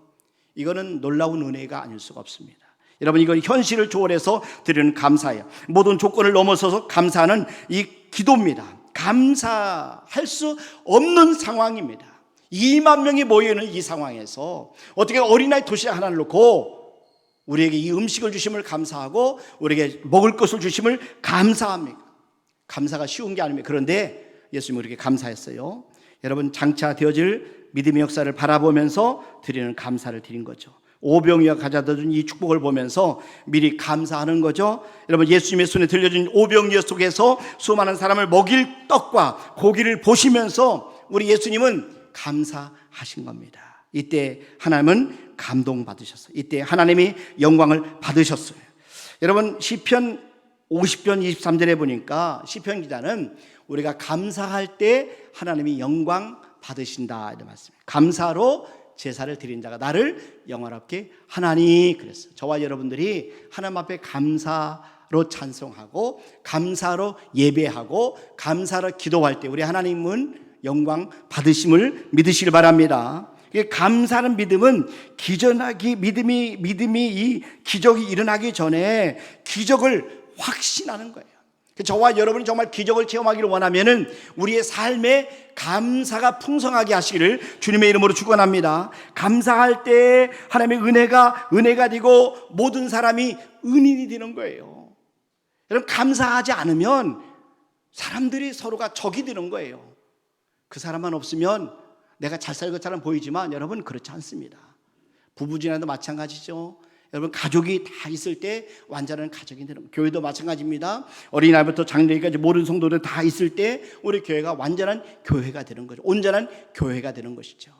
[SPEAKER 2] 이거는 놀라운 은혜가 아닐 수가 없습니다. 여러분, 이건 현실을 초월해서 드리는 감사예요. 모든 조건을 넘어서서 감사하는 이 기도입니다. 감사할 수 없는 상황입니다. 2만 명이 모여있는 이 상황에서 어떻게 어린아이 도시락 하나를 놓고 우리에게 이 음식을 주심을 감사하고 우리에게 먹을 것을 주심을 감사합니까? 감사가 쉬운 게 아닙니다. 그런데 예수님은 우리에게 감사했어요. 여러분, 장차 되어질 믿음의 역사를 바라보면서 드리는 감사를 드린 거죠. 오병이어 가져다 준 이 축복을 보면서 미리 감사하는 거죠. 여러분, 예수님의 손에 들려준 오병이어 속에서 수많은 사람을 먹일 떡과 고기를 보시면서 우리 예수님은 감사하신 겁니다. 이때 하나님은 감동받으셨어요. 이때 하나님이 영광을 받으셨어요. 여러분, 시편 50편 23절에 보니까 시편 기자는 우리가 감사할 때 하나님이 영광 받으신다 이런 말씀이에요. 감사로 제사를 드린 자가 나를 영화롭게 하나니, 그랬어요. 저와 여러분들이 하나님 앞에 감사로 찬송하고 감사로 예배하고 감사로 기도할 때 우리 하나님은 영광 받으심을 믿으시길 바랍니다. 감사하는 믿음은 믿음이 이 기적이 일어나기 전에 기적을 확신하는 거예요. 저와 여러분이 정말 기적을 체험하기를 원하면은 우리의 삶에 감사가 풍성하게 하시기를 주님의 이름으로 축원합니다. 감사할 때 하나님의 은혜가 되고 모든 사람이 은인이 되는 거예요. 여러분, 감사하지 않으면 사람들이 서로가 적이 되는 거예요. 그 사람만 없으면 내가 잘 살 것처럼 보이지만 여러분, 그렇지 않습니다. 부부지간에도 마찬가지죠. 여러분, 가족이 다 있을 때 완전한 가족이 되는 거예요. 교회도 마찬가지입니다. 어린아이부터 장래까지 모든 성도들 다 있을 때 우리 교회가 완전한 교회가 되는 거죠. 온전한 교회가 되는 것이죠.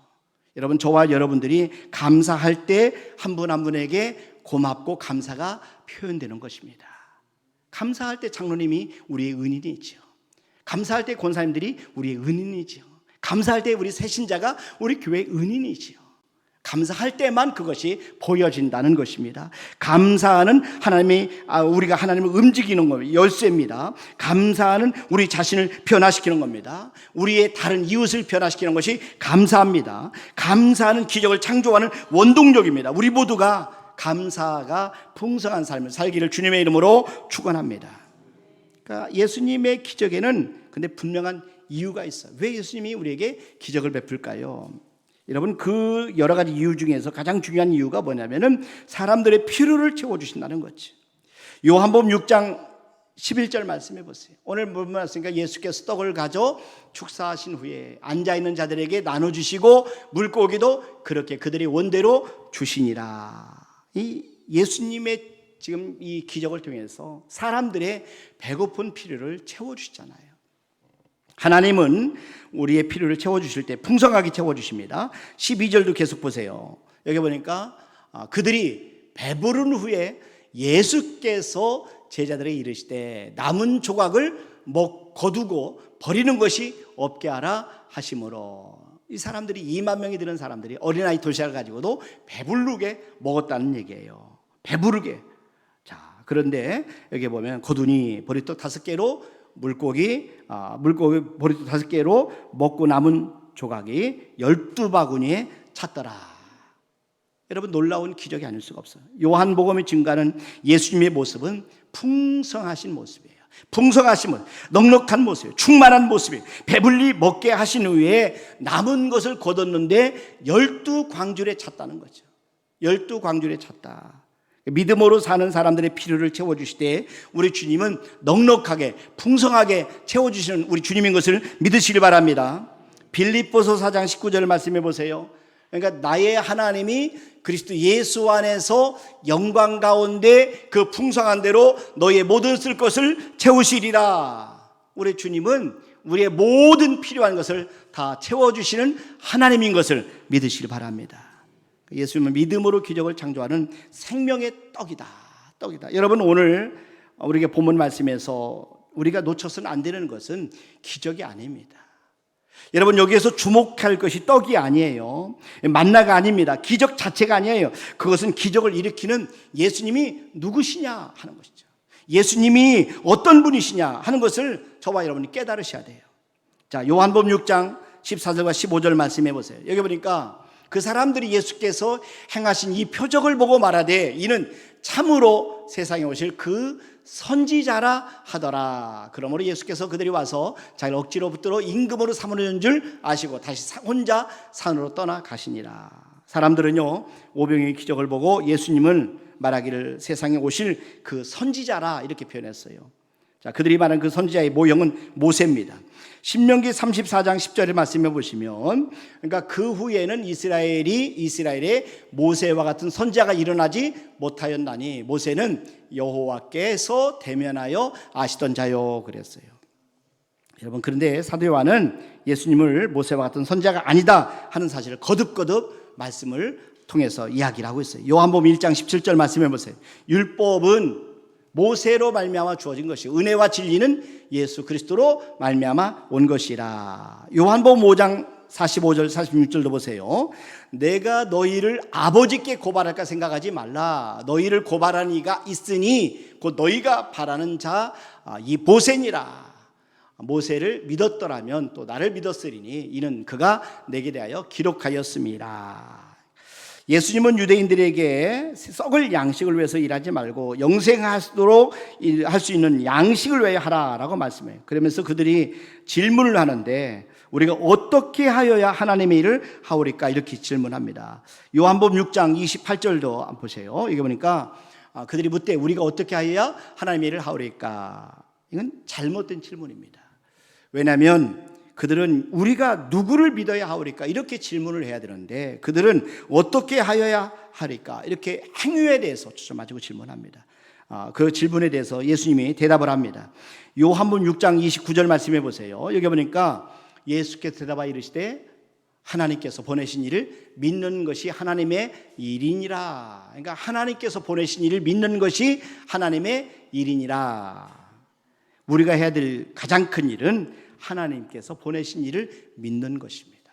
[SPEAKER 2] 여러분, 저와 여러분들이 감사할 때 한 분 한 분에게 고맙고 감사가 표현되는 것입니다. 감사할 때 장로님이 우리의 은인이죠. 감사할 때 권사님들이 우리의 은인이죠. 감사할 때 우리 새신자가 우리 교회의 은인이지요. 감사할 때만 그것이 보여진다는 것입니다. 감사하는 우리가 하나님을 움직이는 겁니다. 열쇠입니다. 감사하는 우리 자신을 변화시키는 겁니다. 우리의 다른 이웃을 변화시키는 것이 감사합니다. 감사하는 기적을 창조하는 원동력입니다. 우리 모두가 감사가 풍성한 삶을 살기를 주님의 이름으로 축원합니다. 그러니까 예수님의 기적에는 근데 분명한 이유가 있어요. 왜 예수님이 우리에게 기적을 베풀까요? 여러분, 그 여러 가지 이유 중에서 가장 중요한 이유가 뭐냐면은 사람들의 필요를 채워주신다는 거죠. 요한복음 6장 11절 말씀해 보세요. 오늘 뭘 말씀입니까? 예수께서 떡을 가져 축사하신 후에 앉아있는 자들에게 나눠주시고 물고기도 그렇게 그들의 원대로 주시니라. 이 예수님의 지금 이 기적을 통해서 사람들의 배고픈 필요를 채워주시잖아요. 하나님은 우리의 필요를 채워주실 때 풍성하게 채워주십니다. 12절도 계속 보세요. 여기 보니까 그들이 배부른 후에 예수께서 제자들에게 이르시되 남은 조각을 거두고 버리는 것이 없게 하라 하심으로, 이 사람들이 2만 명이 되는 사람들이 어린아이 도시락을 가지고도 배부르게 먹었다는 얘기예요. 배부르게. 자, 그런데 여기 보면 거두니 보리떡 5개로 물고기 보리떡 5개로 먹고 남은 조각이 12바구니에 찼더라. 여러분, 놀라운 기적이 아닐 수가 없어요. 요한복음이 증가하는 예수님의 모습은 풍성하신 모습이에요. 풍성하신 모습, 넉넉한 모습이에요. 충만한 모습이에요. 배불리 먹게 하신 후에 남은 것을 거뒀는데 12광줄에 찼다는 거죠. 12광줄에 찼다. 믿음으로 사는 사람들의 필요를 채워주시되 우리 주님은 넉넉하게 풍성하게 채워주시는 우리 주님인 것을 믿으시길 바랍니다. 빌립보서 4장 19절 말씀해 보세요. 그러니까 나의 하나님이 그리스도 예수 안에서 영광 가운데 그 풍성한 대로 너의 모든 쓸 것을 채우시리라. 우리 주님은 우리의 모든 필요한 것을 다 채워주시는 하나님인 것을 믿으시기 바랍니다. 예수님은 믿음으로 기적을 창조하는 생명의 떡이다. 여러분, 오늘 우리에게 본문 말씀에서 우리가 놓쳐서는 안 되는 것은 기적이 아닙니다. 여러분, 여기에서 주목할 것이 떡이 아니에요. 만나가 아닙니다. 기적 자체가 아니에요. 그것은 기적을 일으키는 예수님이 누구시냐 하는 것이죠. 예수님이 어떤 분이시냐 하는 것을 저와 여러분이 깨달으셔야 돼요. 자, 요한복음 6장 14절과 15절 말씀해 보세요. 여기 보니까 그 사람들이 예수께서 행하신 이 표적을 보고 말하되 이는 참으로 세상에 오실 그 선지자라 하더라. 그러므로 예수께서 그들이 와서 자기를 억지로 붙들어 임금으로 삼으려는 줄 아시고 다시 혼자 산으로 떠나 가시니라. 사람들은요, 오병이의 기적을 보고 예수님을 말하기를 세상에 오실 그 선지자라 이렇게 표현했어요. 자, 그들이 말한 그 선지자의 모형은 모세입니다. 신명기 34장 10절에 말씀해 보시면, 그러니까 그 후에는 이스라엘에 모세와 같은 선지자가 일어나지 못하였나니 모세는 여호와께서 대면하여 아시던 자요 그랬어요. 여러분, 그런데 사도 요한은 예수님을 모세와 같은 선지자가 아니다 하는 사실을 거듭 말씀을 통해서 이야기를 하고 있어요. 요한복음 1장 17절 말씀해 보세요. 율법은 모세로 말미암아 주어진 것이 은혜와 진리는 예수 그리스도로 말미암아 온 것이라. 요한복음 5장 45절 46절도 보세요. 내가 너희를 아버지께 고발할까 생각하지 말라. 너희를 고발하는 이가 있으니 곧 너희가 바라는 자 이 모세니라. 모세를 믿었더라면 또 나를 믿었으리니 이는 그가 내게 대하여 기록하였습니다. 예수님은 유대인들에게 썩을 양식을 위해서 일하지 말고 영생하도록 할 수 있는 양식을 위해 하라라고 말씀해요. 그러면서 그들이 질문을 하는데 우리가 어떻게 하여야 하나님의 일을 하오리까 이렇게 질문합니다. 요한복음 6장 28절도 한번 보세요. 여기 보니까 그들이 묻되 우리가 어떻게 하여야 하나님의 일을 하오리까. 이건 잘못된 질문입니다. 왜냐하면 그들은 우리가 누구를 믿어야 하오리까 이렇게 질문을 해야 되는데 그들은 어떻게 하여야 하리까 이렇게 행위에 대해서 초점하고 질문합니다. 그 질문에 대해서 예수님이 대답을 합니다. 요한복음 6장 29절 말씀해 보세요. 여기 보니까 예수께서 대답하여 이르시되 하나님께서 보내신 일을 믿는 것이 하나님의 일이니라. 그러니까 하나님께서 보내신 일을 믿는 것이 하나님의 일이니라. 우리가 해야 될 가장 큰 일은 하나님께서 보내신 일을 믿는 것입니다.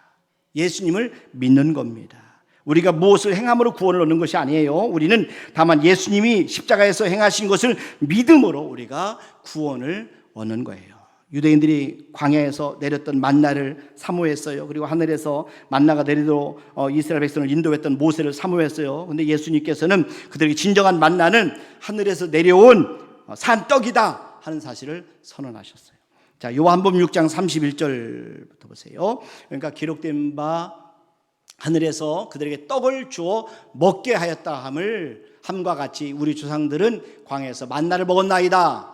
[SPEAKER 2] 예수님을 믿는 겁니다. 우리가 무엇을 행함으로 구원을 얻는 것이 아니에요. 우리는 다만 예수님이 십자가에서 행하신 것을 믿음으로 우리가 구원을 얻는 거예요. 유대인들이 광야에서 내렸던 만나를 사모했어요. 그리고 하늘에서 만나가 내리도록 이스라엘 백성을 인도했던 모세를 사모했어요. 그런데 예수님께서는 그들에게 진정한 만나는 하늘에서 내려온 산떡이다 하는 사실을 선언하셨어요. 자, 요한복음 6장 31절부터 보세요. 그러니까 기록된 바 하늘에서 그들에게 떡을 주어 먹게 하였다 함과 같이 우리 조상들은 광야에서 만나를 먹었나이다.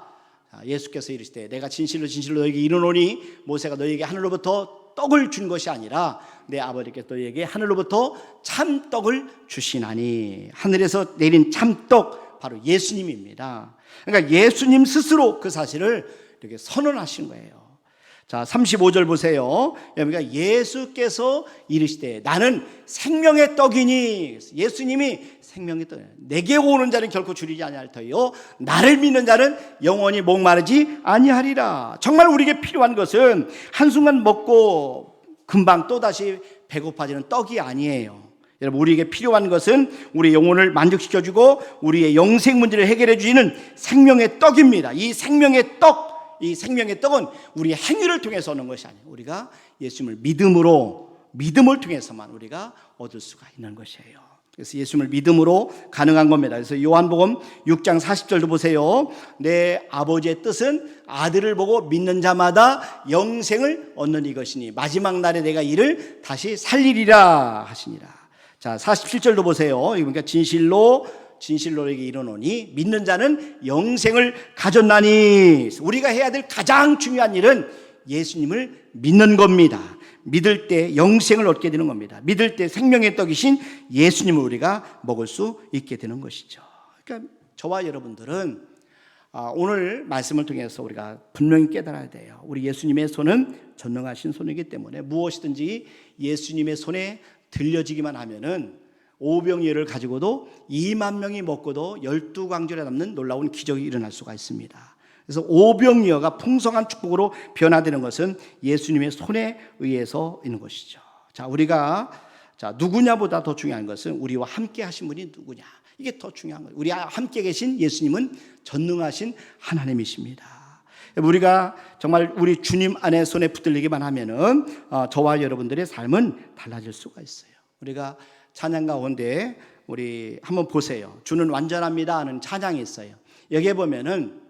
[SPEAKER 2] 예수께서 이르시되 내가 진실로 너에게 이르노니 모세가 너에게 하늘로부터 떡을 준 것이 아니라 내 아버지께서 너에게 하늘로부터 참떡을 주시나니. 하늘에서 내린 참떡 바로 예수님입니다. 그러니까 예수님 스스로 그 사실을 이렇게 선언하신 거예요. 자, 35절 보세요. 그러니까 예수께서 이르시되 나는 생명의 떡이니. 예수님이 생명의 떡, 내게 오는 자는 결코 줄이지 아니할 터요 나를 믿는 자는 영원히 목마르지 아니하리라. 정말 우리에게 필요한 것은 한순간 먹고 금방 또다시 배고파지는 떡이 아니에요. 여러분, 우리에게 필요한 것은 우리의 영혼을 만족시켜주고 우리의 영생 문제를 해결해 주시는 생명의 떡입니다. 이 생명의 떡은 우리의 행위를 통해서 얻는 것이 아니에요. 우리가 예수님을 믿음을 통해서만 우리가 얻을 수가 있는 것이에요. 그래서 예수님을 믿음으로 가능한 겁니다. 그래서 요한복음 6장 40절도 보세요. 내 아버지의 뜻은 아들을 보고 믿는 자마다 영생을 얻는 이것이니 마지막 날에 내가 이를 다시 살리리라 하시니라. 자, 47절도 보세요. 그러니까 진실로 너에게 이르노니 믿는 자는 영생을 가졌나니. 우리가 해야 될 가장 중요한 일은 예수님을 믿는 겁니다. 믿을 때 영생을 얻게 되는 겁니다. 믿을 때 생명의 떡이신 예수님을 우리가 먹을 수 있게 되는 것이죠. 그러니까 저와 여러분들은 오늘 말씀을 통해서 우리가 분명히 깨달아야 돼요. 우리 예수님의 손은 전능하신 손이기 때문에 무엇이든지 예수님의 손에 들려지기만 하면은 오병이어를 가지고도 2만 명이 먹고도 12광절에 남는 놀라운 기적이 일어날 수가 있습니다. 그래서 오병이어가 풍성한 축복으로 변화되는 것은 예수님의 손에 의해서 있는 것이죠. 자, 우리가 누구냐보다 더 중요한 것은 우리와 함께 하신 분이 누구냐. 이게 더 중요한 거예요. 우리와 함께 계신 예수님은 전능하신 하나님이십니다. 우리가 정말 우리 주님 안에 손에 붙들리기만 하면은 저와 여러분들의 삶은 달라질 수가 있어요. 우리가 찬양 가운데 우리 한번 보세요. 주는 완전합니다 하는 찬양이 있어요. 여기에 보면은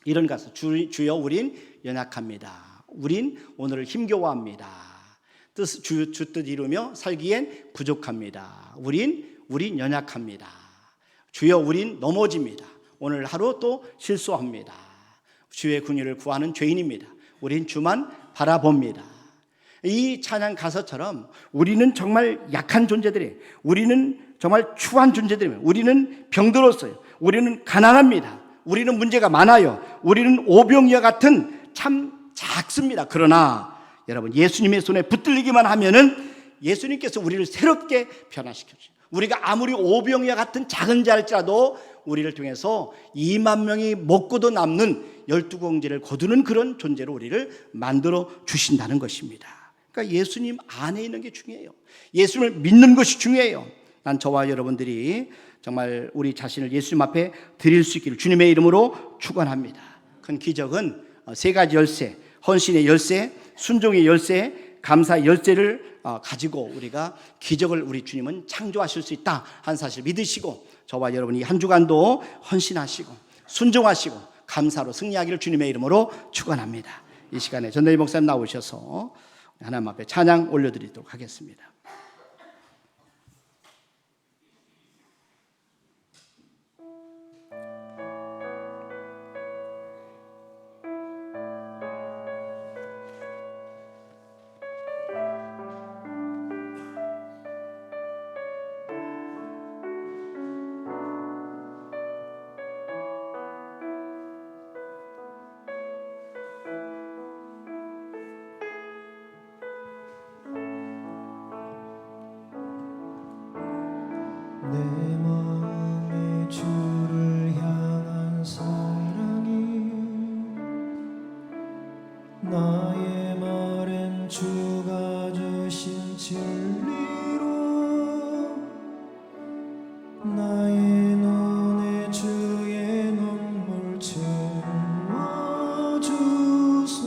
[SPEAKER 2] 이런 가사, 주여 우린 연약합니다. 우린 오늘 힘겨워합니다. 주 뜻 이루며 살기엔 부족합니다. 우린 연약합니다. 주여 우린 넘어집니다. 오늘 하루 또 실수합니다. 주의 긍휼을 구하는 죄인입니다. 우린 주만 바라봅니다. 이 찬양 가사처럼 우리는 정말 약한 존재들이에요. 우리는 정말 추한 존재들이에요. 우리는 병들었어요. 우리는 가난합니다. 우리는 문제가 많아요. 우리는 오병이어 같은 참 작습니다. 그러나 여러분 예수님의 손에 붙들리기만 하면은 예수님께서 우리를 새롭게 변화시켜 주셔요. 우리가 아무리 오병이어 같은 작은 자일지라도 우리를 통해서 2만 명이 먹고도 남는 12공지를 거두는 그런 존재로 우리를 만들어 주신다는 것입니다. 그러니까 예수님 안에 있는 게 중요해요. 예수님을 믿는 것이 중요해요. 난 저와 여러분들이 정말 우리 자신을 예수님 앞에 드릴 수 있기를 주님의 이름으로 축원합니다. 큰 기적은 세 가지 열쇠, 헌신의 열쇠, 순종의 열쇠, 감사의 열쇠를 가지고 우리가 기적을 우리 주님은 창조하실 수 있다 한 사실 믿으시고 저와 여러분이 한 주간도 헌신하시고 순종하시고 감사로 승리하기를 주님의 이름으로 축원합니다. 이 시간에 전대리 목사님 나오셔서 하나님 앞에 찬양 올려드리도록 하겠습니다.
[SPEAKER 1] 내 마음에 주를 향한 사랑이 나의 말엔 주가 주신 진리로 나의 눈에 주의 눈물 채워주소서.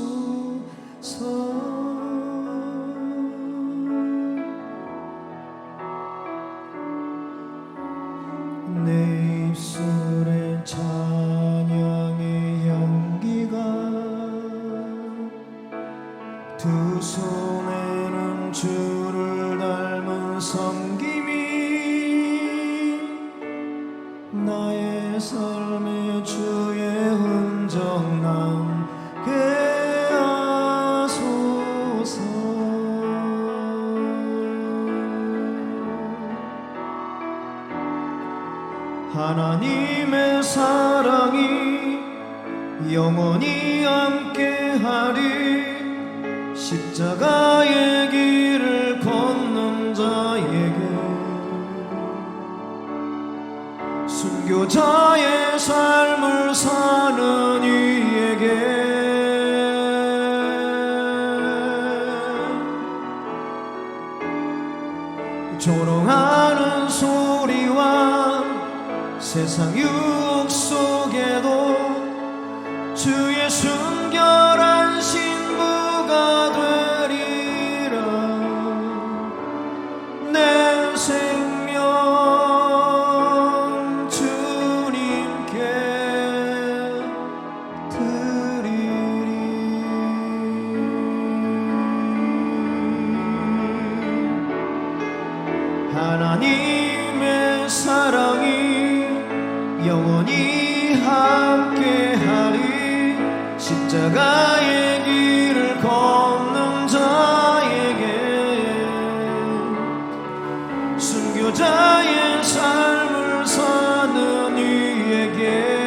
[SPEAKER 1] 내 입술에 찬양의 향기가 두 손에는 주를 닮은 섬김이 나의 삶에 주의 흔적 남게 하소서. 하나님의 사랑이 영원히 함께하리. 십자가의 길을 걷는 자에게 순교자의 삶을 사는 이에게 조롱하는 소리와 세상 유혹 속에도 주의 순결한 신부가 되리라. 내 생명 주님께 드리리. 하나님의 사랑이 영원히 함께하리. 십자가의 길을 삶을 사는 이에게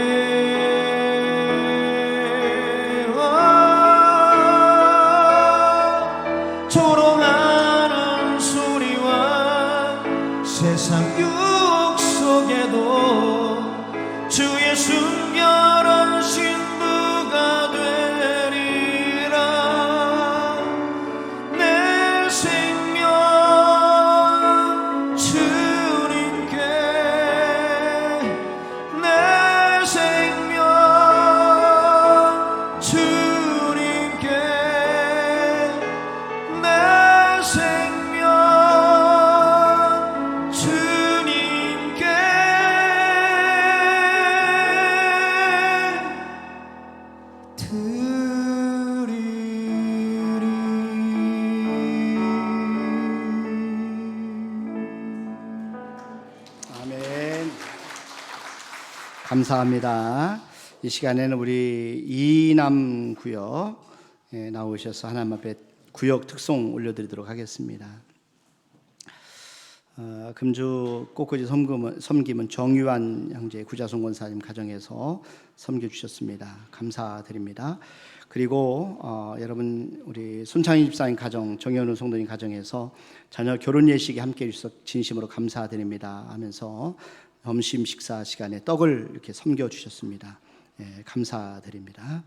[SPEAKER 1] 조롱하는 소리와 세상 유혹 속에도 주의 순결한 신부가 되리라. 내 생명 주님께, 내 생명 주님께, 내 생명 주님께
[SPEAKER 2] 아멘. 감사합니다. 이 시간에는 우리 이남 구역에 나오셔서 하나님 앞에 구역 특송 올려드리도록 하겠습니다. 금주 꽃꽂이 섬김은 정유한 형제 구자송 권사님 가정에서 섬겨주셨습니다. 감사드립니다. 그리고 여러분 우리 손창희 집사님 가정, 정현우 성도님 가정에서 자녀 결혼 예식에 함께해 주셔서 진심으로 감사드립니다 하면서 점심 식사 시간에 떡을 이렇게 섬겨주셨습니다. 감사드립니다.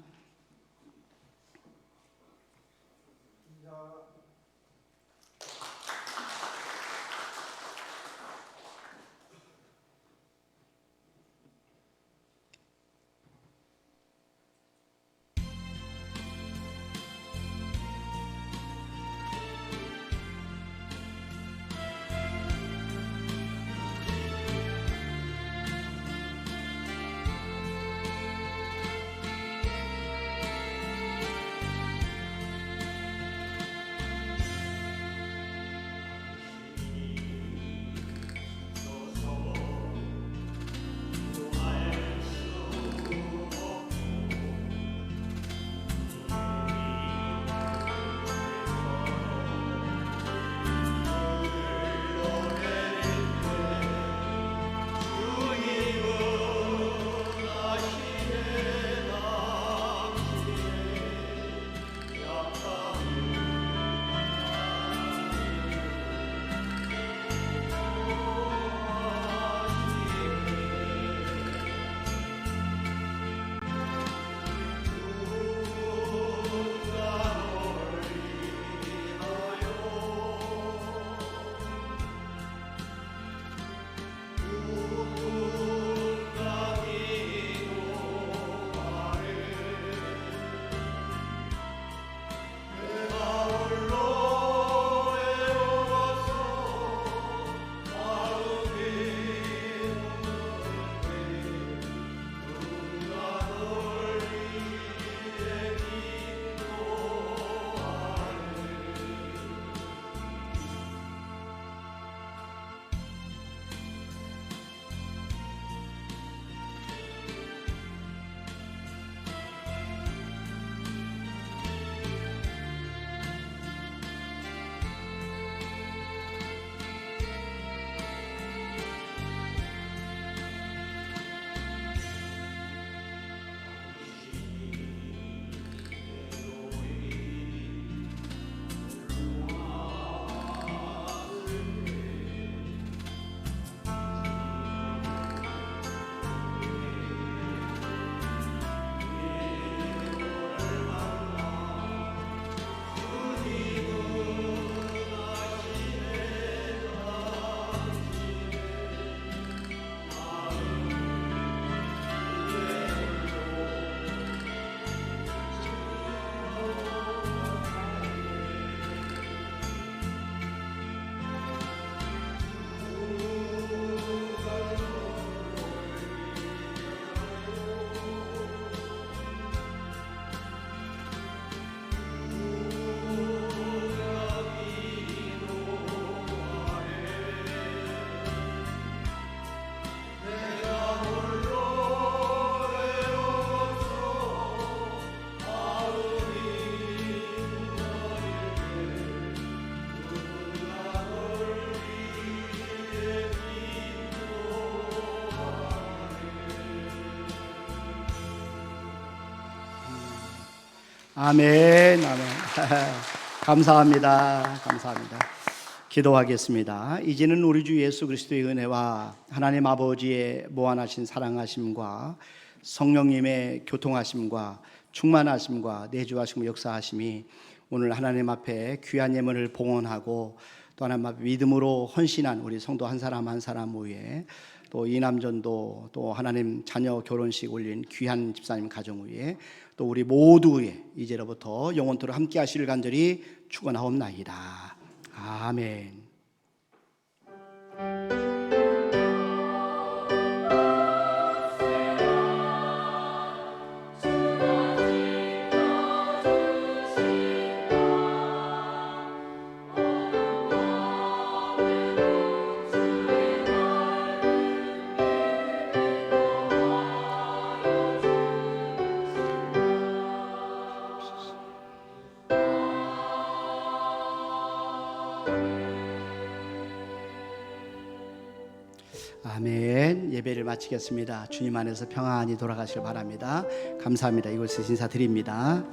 [SPEAKER 2] 아멘, 아멘. 감사합니다. 감사합니다. 기도하겠습니다. 이제는 우리 주 예수 그리스도의 은혜와 하나님 아버지의 무한하신 사랑하심과 성령님의 교통하심과 충만하심과 내주하심과 역사하심이 오늘 하나님 앞에 귀한 예물을 봉헌하고 또 하나님 앞에 믿음으로 헌신한 우리 성도 한 사람 한 사람 위에 또 이남전도 또 하나님 자녀 결혼식 올린 귀한 집사님 가정 위에 또 우리 모두의 이제로부터 영원토록 함께 하시길 간절히 축원하옵나이다. 아멘. 아멘. 예배를 마치겠습니다. 주님 안에서 평안히 돌아가시길 바랍니다. 감사합니다. 이곳에서 인사드립니다.